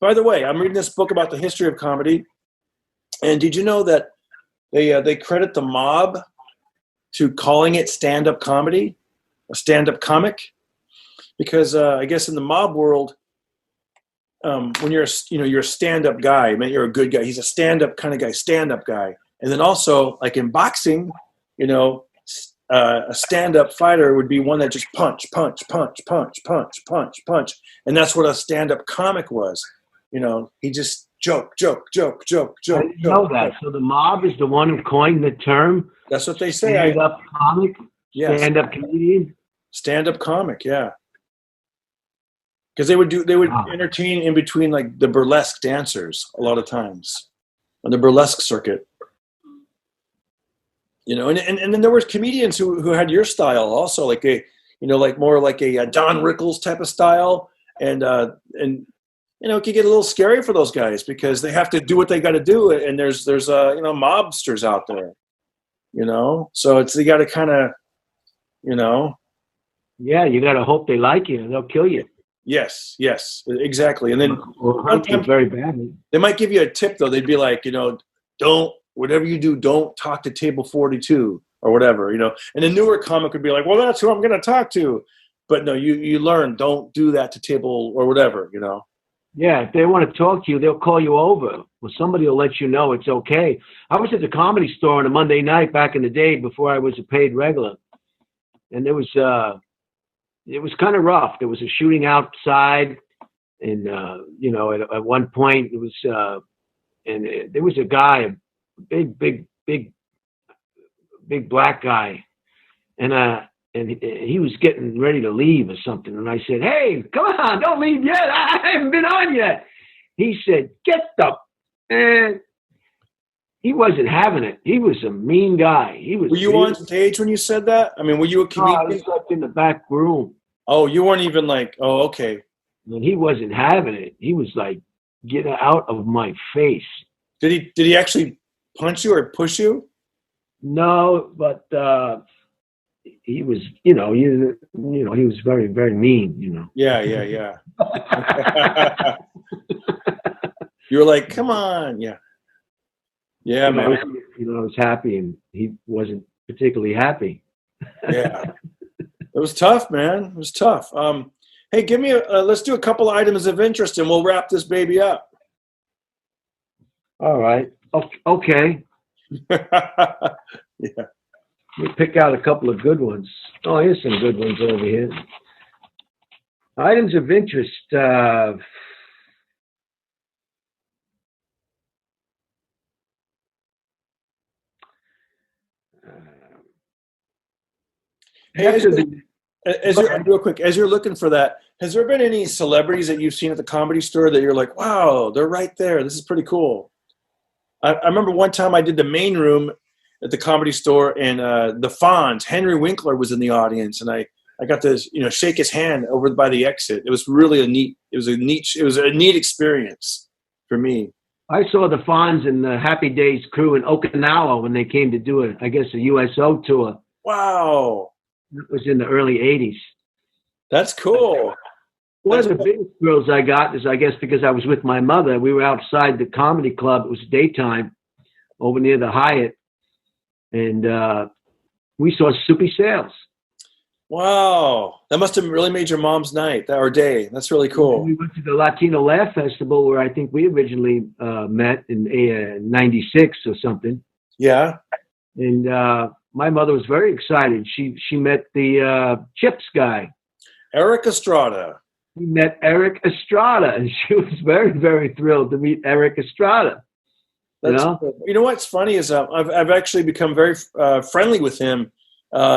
[SPEAKER 1] By the way, I'm reading this book about the history of comedy. And did you know that they credit the mob to calling it stand-up comedy, a stand-up comic? because I guess in the mob world, when you're a stand-up guy, I mean, you're a good guy. He's a stand-up kind of guy, stand-up guy. And then also, like in boxing, a stand-up fighter would be one that just punch, and that's what a stand-up comic was. He just joke.
[SPEAKER 2] I didn't know that. So the mob is the one who coined the term.
[SPEAKER 1] That's what they say.
[SPEAKER 2] Stand-up comic,
[SPEAKER 1] yes.
[SPEAKER 2] Stand-up comedian,
[SPEAKER 1] stand-up comic, yeah. Because they would entertain in between like the burlesque dancers a lot of times on the burlesque circuit. And then there were comedians who had your style also, like more like a Don Rickles type of style, and it could get a little scary for those guys because they have to do what they got to do, and there's mobsters out there, so you got to kind of,
[SPEAKER 2] yeah, you got to hope they like you and they'll kill you.
[SPEAKER 1] Yes, exactly. And then
[SPEAKER 2] hurt you very badly.
[SPEAKER 1] They might give you a tip though. They'd be like, don't, whatever you do, don't talk to table 42 or whatever, And a newer comic would be like, well, that's who I'm going to talk to. But no, you learn, don't do that to table or whatever,
[SPEAKER 2] Yeah, if they want to talk to you, they'll call you over. Well, somebody will let you know it's okay. I was at the Comedy Store on a Monday night back in the day before I was a paid regular. And it was kind of rough. There was a shooting outside. And, at one point it was, there was a guy, a big black guy. And he was getting ready to leave or something. And I said, hey, come on, don't leave yet. I haven't been on yet. He said, get the, man. He wasn't having it. He was a mean guy.
[SPEAKER 1] Were you on stage when you said that? I mean, were you a comedian?
[SPEAKER 2] I was like in the back room.
[SPEAKER 1] Oh, you weren't even like, oh, okay.
[SPEAKER 2] And he wasn't having it. He was like, get out of my face.
[SPEAKER 1] Did he actually punch you or push you?
[SPEAKER 2] No, but he was, he was very, very mean,
[SPEAKER 1] Yeah. You were like, come on. Yeah. Yeah, man.
[SPEAKER 2] I was happy and he wasn't particularly happy.
[SPEAKER 1] Yeah. It was tough, man. It was tough. Hey, give me let's do a couple items of interest and we'll wrap this baby up.
[SPEAKER 2] All right. Okay.
[SPEAKER 1] Yeah.
[SPEAKER 2] Let me pick out a couple of good ones. Oh, here's some good ones over here. Items of interest.
[SPEAKER 1] Hey, real quick, as you're looking for that, has there been any celebrities that you've seen at the Comedy Store that you're like, wow, they're right there. This is pretty cool. I remember one time I did the main room at the Comedy Store, and the Fonz, Henry Winkler was in the audience, and I got to shake his hand over by the exit. It was really a neat experience for me.
[SPEAKER 2] I saw the Fonz and the Happy Days crew in Okinawa when they came to do a USO tour.
[SPEAKER 1] Wow.
[SPEAKER 2] It was in the early 80s.
[SPEAKER 1] That's cool.
[SPEAKER 2] One of the biggest thrills I got is, I guess, because I was with my mother. We were outside the comedy club. It was daytime over near the Hyatt. And we saw Soupy Sales.
[SPEAKER 1] Wow. That must have really made your mom's night or day. That's really cool.
[SPEAKER 2] And we went to the Latino Laugh Festival where I think we originally met in 96 or something.
[SPEAKER 1] Yeah.
[SPEAKER 2] And my mother was very excited. She met the Chips guy.
[SPEAKER 1] Eric Estrada.
[SPEAKER 2] We met Eric Estrada, and she was very, very thrilled to meet Eric Estrada.
[SPEAKER 1] Cool. You know what's funny is I've actually become very friendly with him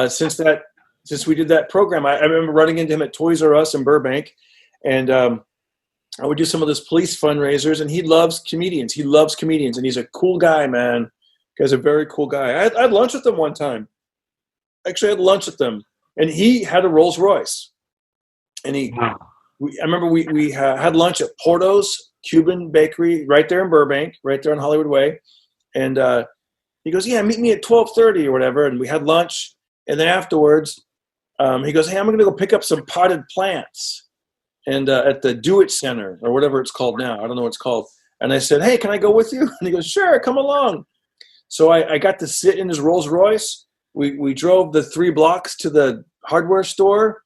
[SPEAKER 1] since we did that program. I remember running into him at Toys R Us in Burbank, and I would do some of those police fundraisers, and he loves comedians. And he's a cool guy, man. Guy's a very cool guy. I had lunch with him one time. Actually, I had lunch with him, and he had a Rolls Royce. And I remember we had lunch at Porto's Cuban Bakery right there in Burbank, right there on Hollywood Way. And he goes, yeah, meet me at 12:30 or whatever. And we had lunch. And then afterwards, he goes, hey, I'm going to go pick up some potted plants and at the Do It Center or whatever it's called now. I don't know what it's called. And I said, hey, can I go with you? And he goes, sure, come along. So I got to sit in his Rolls Royce. We drove the 3 blocks to the hardware store.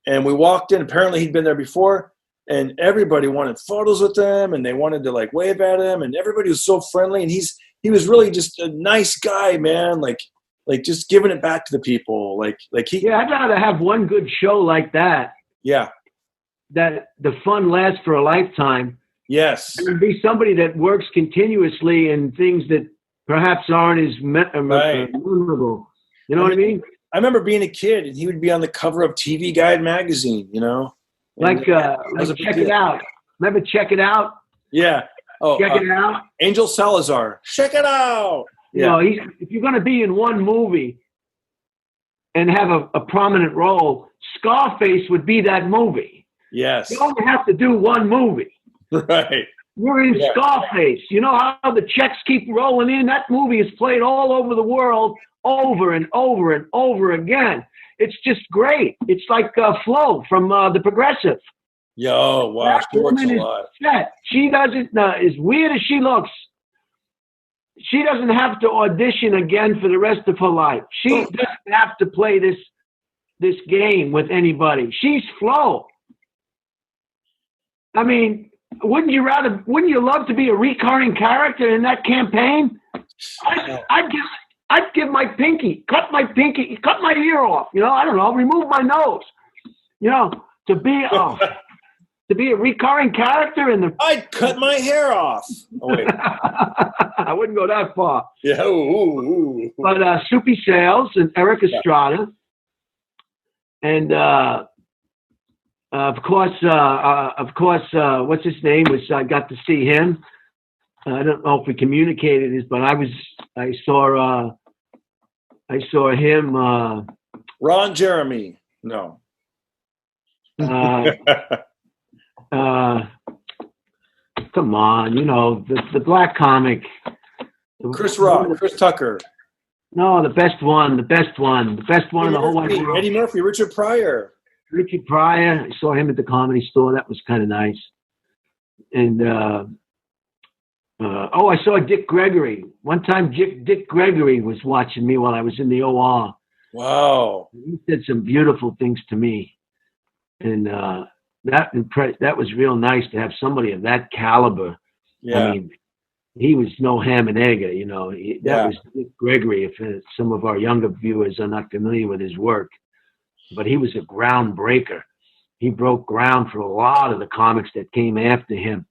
[SPEAKER 1] And we walked in. Apparently, he'd been there before, and everybody wanted photos with him, and they wanted to like wave at him, and everybody was so friendly. And he was really just a nice guy, man. Like just giving it back to the people.
[SPEAKER 2] Yeah, I'd rather have one good show like that.
[SPEAKER 1] Yeah.
[SPEAKER 2] That the fun lasts for a lifetime.
[SPEAKER 1] Yes.
[SPEAKER 2] And be somebody that works continuously in things that perhaps aren't as memorable. You know what I mean?
[SPEAKER 1] I remember being a kid, and he would be on the cover of TV Guide magazine, you know?
[SPEAKER 2] Like Check It Out. Remember Check It Out?
[SPEAKER 1] Yeah. Oh,
[SPEAKER 2] Check It Out?
[SPEAKER 1] Angel Salazar. Check it out. Yeah.
[SPEAKER 2] You know, if you're going to be in one movie and have a prominent role, Scarface would be that movie.
[SPEAKER 1] Yes.
[SPEAKER 2] You only have to do one movie.
[SPEAKER 1] Right.
[SPEAKER 2] We're in Scarface. You know how the checks keep rolling in? That movie is played all over the world over and over and over again. It's just great. It's like Flo from The Progressive.
[SPEAKER 1] Yo, wow. She works a lot.
[SPEAKER 2] She doesn't, as weird as she looks, she doesn't have to audition again for the rest of her life. She doesn't have to play this game with anybody. She's Flo. I mean, wouldn't you love to be a recurring character in that campaign? I'd give my pinky, cut my ear off. You know, I don't know, remove my nose. You know, to be a recurring character in the.
[SPEAKER 1] I'd cut my hair off. Oh, wait.
[SPEAKER 2] I wouldn't go that far.
[SPEAKER 1] Yeah. Ooh.
[SPEAKER 2] But Soupy Sales and Eric Estrada, and of course, what's his name? I got to see him. I don't know if we communicated this, but I saw him.
[SPEAKER 1] Ron Jeremy. No.
[SPEAKER 2] Come on, you know, the black comic.
[SPEAKER 1] Chris Rock, Chris Tucker.
[SPEAKER 2] No, the best one in the whole wide world.
[SPEAKER 1] Eddie Murphy, Richard Pryor.
[SPEAKER 2] Richard Pryor. I saw him at the Comedy Store. That was kind of nice. And I saw Dick Gregory. One time Dick Gregory was watching me while I was in the OR.
[SPEAKER 1] Wow.
[SPEAKER 2] He said some beautiful things to me. And that was real nice to have somebody of that caliber.
[SPEAKER 1] Yeah.
[SPEAKER 2] I mean, he was no ham and egg, you know. That was Dick Gregory, if some of our younger viewers are not familiar with his work. But he was a groundbreaker. He broke ground for a lot of the comics that came after him.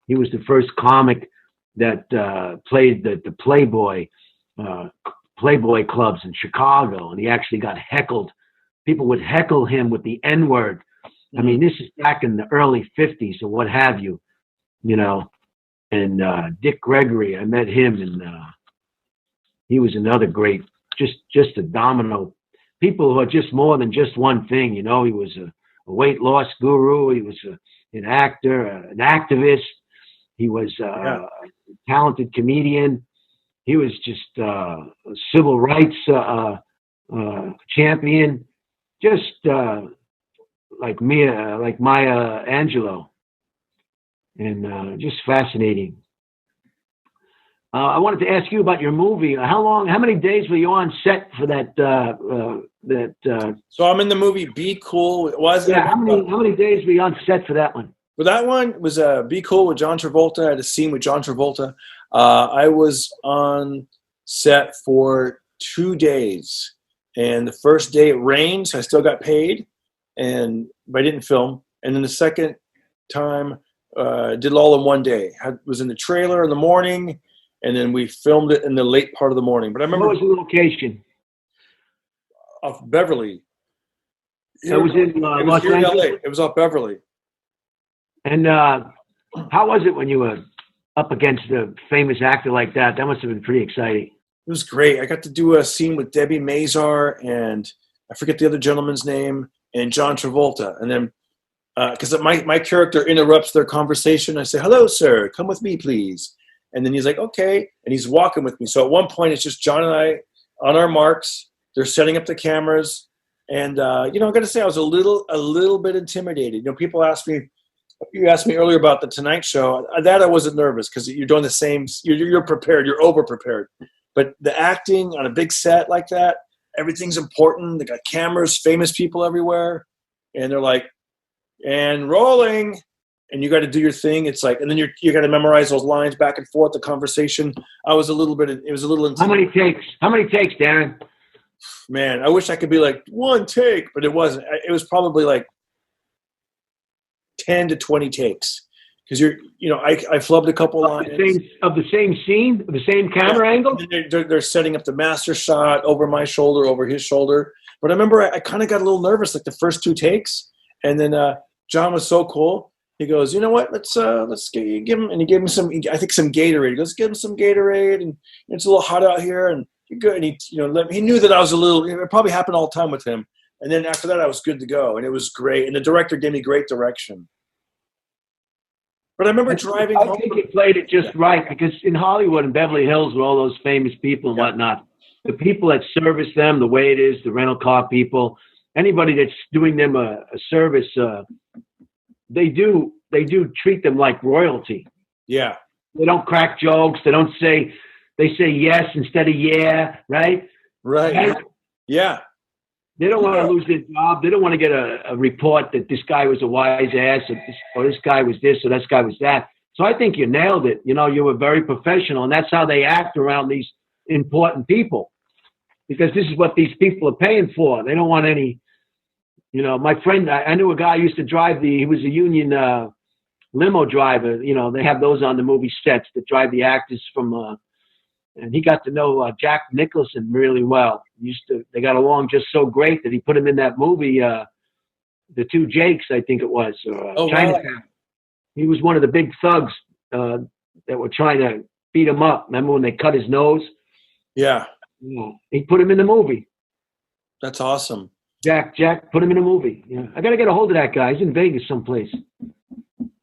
[SPEAKER 2] He was the first comic that played the Playboy clubs in Chicago, and he actually got heckled. People would heckle him with the N-word. I mean, this is back in the early 50s or what have you, you know. And Dick Gregory, I met him, and he was another great, just a domino. People who are just more than just one thing, you know. He was a weight loss guru. He was an actor, an activist. He was a talented comedian. He was just a civil rights champion, just like Maya Angelou, and just fascinating. I wanted to ask you about your movie. How many days were you on set for that?
[SPEAKER 1] So I'm in the movie Be Cool.
[SPEAKER 2] How many days were you on set for that one?
[SPEAKER 1] For that one was Be Cool with John Travolta. I had a scene with John Travolta. I was on set for 2 days, and the first day it rained, so I still got paid, but I didn't film. And then the second time, did it all in one day. Was in the trailer in the morning, and then we filmed it in the late part of the morning. But I remember.
[SPEAKER 2] What was the location?
[SPEAKER 1] Off Beverly.
[SPEAKER 2] It was in Los Angeles.
[SPEAKER 1] LA. It was off Beverly.
[SPEAKER 2] And how was it when you were up against a famous actor like that? That must have been pretty exciting.
[SPEAKER 1] It was great. I got to do a scene with Debbie Mazar and I forget the other gentleman's name, and John Travolta. And then because my character interrupts their conversation, I say, "Hello, sir. Come with me, please." And then he's like, "Okay." And he's walking with me. So at one point, it's just John and I on our marks. They're setting up the cameras. And, I got to say, I was a little bit intimidated. People ask me, you asked me earlier about the Tonight Show. That I wasn't nervous because you're doing the same. You're prepared. You're over prepared. But the acting on a big set like that, everything's important. They got cameras, famous people everywhere. and they're like, and rolling, and you got to do your thing. It's like, and then you got to memorize those lines back and forth, the conversation. It was a little
[SPEAKER 2] How many takes, Darren?
[SPEAKER 1] Man, I wish I could be like one take, but it wasn't. It was probably like 10 to 20 takes. Because I flubbed a couple lines.
[SPEAKER 2] Of the same scene, the same camera angle?
[SPEAKER 1] They're setting up the master shot over my shoulder, over his shoulder. But I remember I kind of got a little nervous, like the first 2 takes. And then John was so cool. He goes, you know what? Let's give him, and he gave him some Gatorade. He goes, give him some Gatorade, and it's a little hot out here, and you're good. And he knew that I was it probably happened all the time with him. And then after that, I was good to go, and it was great. And the director gave me great direction. But I remember driving home.
[SPEAKER 2] I think he played it just right, because in Hollywood and Beverly Hills, where all those famous people and whatnot, the people that service them, the way it is, the rental car people, anybody that's doing them a service, they do treat them like royalty.
[SPEAKER 1] Yeah.
[SPEAKER 2] They don't crack jokes. They say yes instead of yeah, right?
[SPEAKER 1] Right. Yeah.
[SPEAKER 2] They don't want to lose their job. They don't want to get a report that this guy was a wise ass, or this guy was this, or this guy was that. So I think you nailed it. You were very professional, and that's how they act around these important people, because this is what these people are paying for. They don't want any, my friend, I knew a guy who used to drive he was a union limo driver. They have those on the movie sets that drive the actors from, and he got to know Jack Nicholson really well. They got along just so great that he put him in that movie, The Two Jakes, I think it was. Chinatown. Wow. He was one of the big thugs that were trying to beat him up. Remember when they cut his nose?
[SPEAKER 1] Yeah.
[SPEAKER 2] He put him in the movie. That's
[SPEAKER 1] awesome.
[SPEAKER 2] Jack put him in a movie. Yeah, I got to get a hold of that guy. He's in Vegas someplace.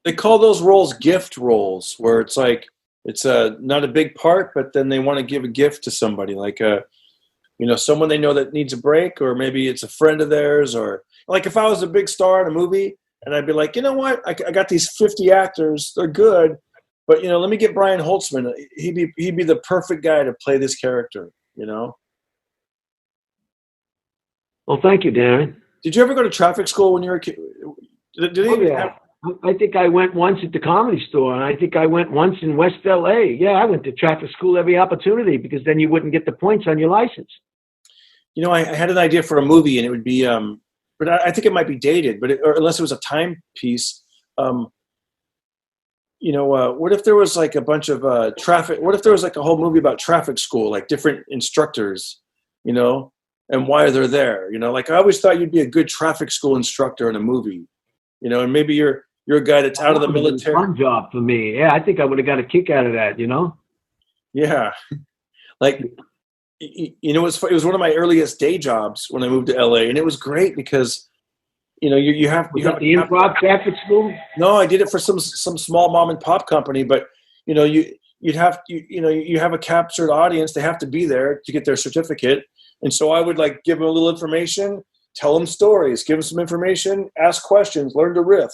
[SPEAKER 1] They call those roles gift roles, where it's like, it's not a big part, but then they want to give a gift to somebody, like someone they know that needs a break, or maybe it's a friend of theirs, or like if I was a big star in a movie and I'd be like, you know what, I got these 50 actors, they're good, but let me get Brian Holtzman. He'd be the perfect guy to play this character.
[SPEAKER 2] Well, thank you, Darren.
[SPEAKER 1] Did you ever go to traffic school when you were a kid?
[SPEAKER 2] I think I went once at the Comedy Store, and I think I went once in West L.A. Yeah, I went to traffic school every opportunity, because then you wouldn't get the points on your license.
[SPEAKER 1] I had an idea for a movie, and it would be, but I think it might be dated, or unless it was a timepiece. What if there was like a bunch of traffic? What if there was like a whole movie about traffic school, like different instructors, and why they're there? Like I always thought you'd be a good traffic school instructor in a movie, and maybe you're a guy that's out of the military.
[SPEAKER 2] Fun job for me. Yeah, I think I would have got a kick out of that,
[SPEAKER 1] Yeah. Like, it was one of my earliest day jobs when I moved to LA, and it was great because, you have
[SPEAKER 2] the improv traffic school?
[SPEAKER 1] No, I did it for some small mom and pop company, but, you have a captured audience. They have to be there to get their certificate. And so I would like give them a little information, tell them stories, give them some information, ask questions, learn to riff.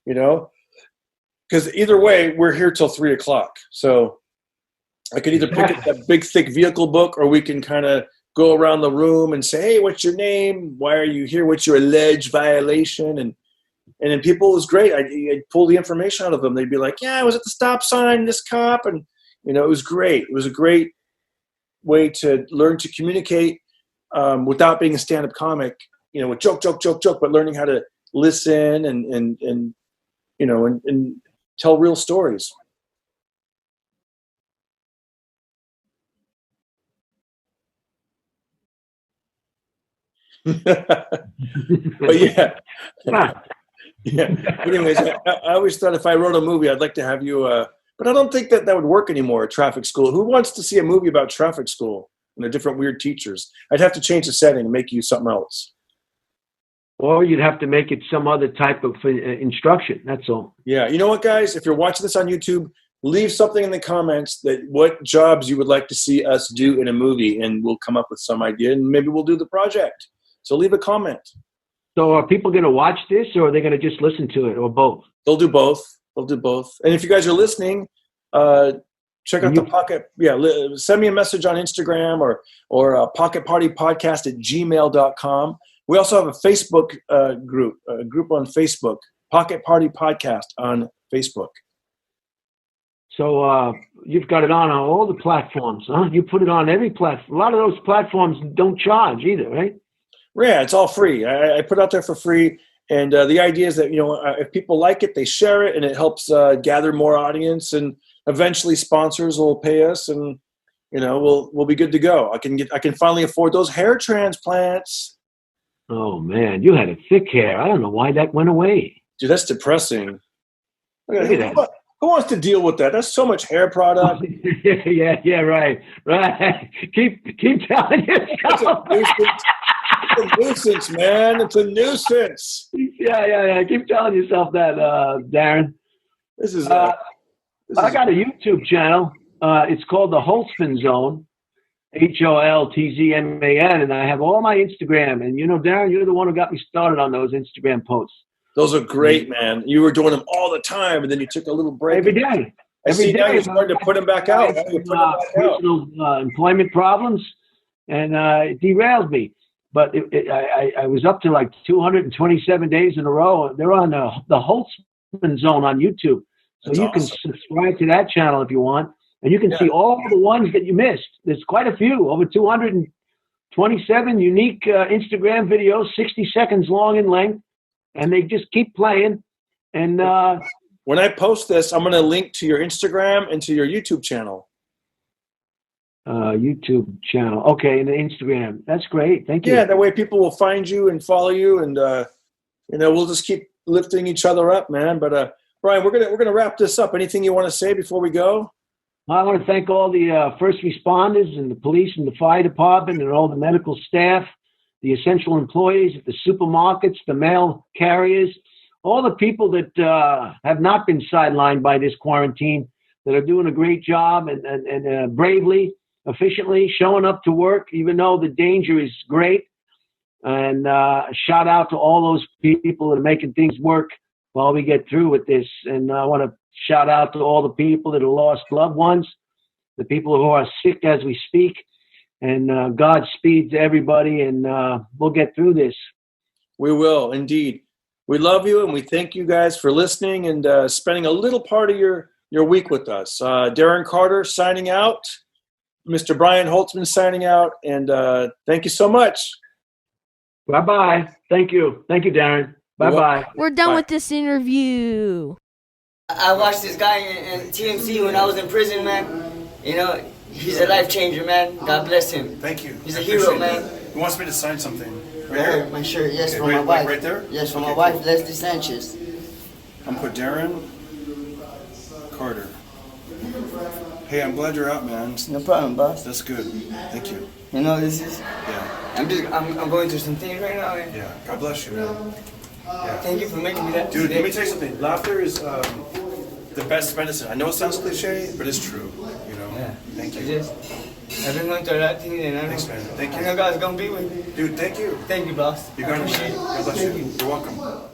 [SPEAKER 1] Because either way, we're here till 3:00. So I could either pick up that big, thick vehicle book, or we can kind of go around the room and say, hey, what's your name? Why are you here? What's your alleged violation? And then people, it was great. I'd pull the information out of them. They'd be like, yeah, I was at the stop sign, this cop. And, it was great. It was a great way to learn to communicate without being a stand-up comic, with joke, but learning how to listen and tell real stories. But yeah. Anyways, I always thought if I wrote a movie, I'd like to have you, but I don't think that would work anymore at traffic school. Who wants to see a movie about traffic school and the different weird teachers? I'd have to change the setting and make you something else.
[SPEAKER 2] Or you'd have to make it some other type of instruction. That's all.
[SPEAKER 1] Yeah. You know what, guys? If you're watching this on YouTube, leave something in the comments that what jobs you would like to see us do in a movie, and we'll come up with some idea, and maybe we'll do the project. So leave a comment.
[SPEAKER 2] So are people going to watch this, or are they going to just listen to it, or both?
[SPEAKER 1] They'll do both. And if you guys are listening, check out the Pocket. Yeah, send me a message on Instagram or pocketpartypodcast@gmail.com. We also have a Facebook group on Facebook, Pocket Party Podcast on Facebook.
[SPEAKER 2] So you've got it on all the platforms, huh? You put it on every platform. A lot of those platforms don't charge either, right?
[SPEAKER 1] Yeah, it's all free. I put it out there for free. And the idea is that, if people like it, they share it, and it helps gather more audience, and eventually sponsors will pay us, and, we'll be good to go. I can finally afford those hair transplants.
[SPEAKER 2] Oh man, you had a thick hair. I don't know why that went away.
[SPEAKER 1] Dude, that's depressing.
[SPEAKER 2] Look at that.
[SPEAKER 1] Who wants to deal with that? That's so much hair product.
[SPEAKER 2] yeah, right. Keep telling yourself.
[SPEAKER 1] It's a nuisance, man. It's a nuisance.
[SPEAKER 2] Yeah. Keep telling yourself that, Darren.
[SPEAKER 1] This is.
[SPEAKER 2] I got a YouTube channel. It's called the Holtzman Zone, HOLTZMAN, and I have all my Instagram. And Darren, you're the one who got me started on those Instagram posts.
[SPEAKER 1] Those are great, man. You were doing them all the time, and then you took a little break.
[SPEAKER 2] Every day.
[SPEAKER 1] Now you're starting to put them back out.
[SPEAKER 2] Personal employment problems, and it derailed me. But I was up to like 227 days in a row. They're on the Holtzman Zone on YouTube. So you can subscribe to that channel if you want. And you can see all the ones that you missed. There's quite a few, over 227 unique Instagram videos, 60 seconds long in length. And they just keep playing. And
[SPEAKER 1] when I post this, I'm going to link to your Instagram and to your YouTube channel.
[SPEAKER 2] YouTube channel. Okay, and the Instagram. That's great. Thank you.
[SPEAKER 1] Yeah, that way people will find you and follow you, and we'll just keep lifting each other up, man. But Brian, we're gonna wrap this up. Anything you want to say before we go?
[SPEAKER 2] I want to thank all the first responders and the police and the fire department and all the medical staff, the essential employees at the supermarkets, the mail carriers, all the people that have not been sidelined by this quarantine, that are doing a great job and bravely, efficiently showing up to work, even though the danger is great. And shout out to all those people that are making things work while we get through with this. And I want to shout out to all the people that have lost loved ones, the people who are sick as we speak. And Godspeed to everybody, and we'll get through this.
[SPEAKER 1] We will, indeed. We love you, and we thank you guys for listening and spending a little part of your week with us. Darren Carter signing out. Mr. Brian Holtzman signing out, and thank you so much.
[SPEAKER 2] Bye-bye. Thank you. Thank you, Darren. Bye-bye.
[SPEAKER 4] We're done with this interview.
[SPEAKER 5] I watched this guy in TMC when I was in prison, man. He's a life changer, man. God bless him.
[SPEAKER 6] Thank you.
[SPEAKER 5] He's a hero, man.
[SPEAKER 6] He wants me to sign something. Right here?
[SPEAKER 5] My shirt, yes,
[SPEAKER 6] Okay,
[SPEAKER 5] from my wife.
[SPEAKER 6] Right there?
[SPEAKER 5] Yes, from my wife, Leslie Sanchez.
[SPEAKER 6] I'm going to put Darren Carter. Hey, I'm glad you're out, man.
[SPEAKER 5] No problem, boss.
[SPEAKER 6] That's good. Thank you.
[SPEAKER 5] This is...
[SPEAKER 6] Yeah.
[SPEAKER 5] I'm going through some things right now.
[SPEAKER 6] Yeah. God bless you, man. Yeah.
[SPEAKER 5] Thank you for making me that.
[SPEAKER 6] Dude, let me tell you something. Laughter is the best medicine. I know it sounds cliche, but it's true.
[SPEAKER 5] Yeah.
[SPEAKER 6] Thank you.
[SPEAKER 5] It is. I've been going through a lot of things, and
[SPEAKER 6] Thanks, man. Thank you.
[SPEAKER 5] I know God's going to be with me.
[SPEAKER 6] Dude, thank you.
[SPEAKER 5] Thank you, boss.
[SPEAKER 6] You got it,
[SPEAKER 5] appreciate
[SPEAKER 6] man.
[SPEAKER 5] it.
[SPEAKER 6] God bless you.
[SPEAKER 5] Thank you.
[SPEAKER 6] You're welcome.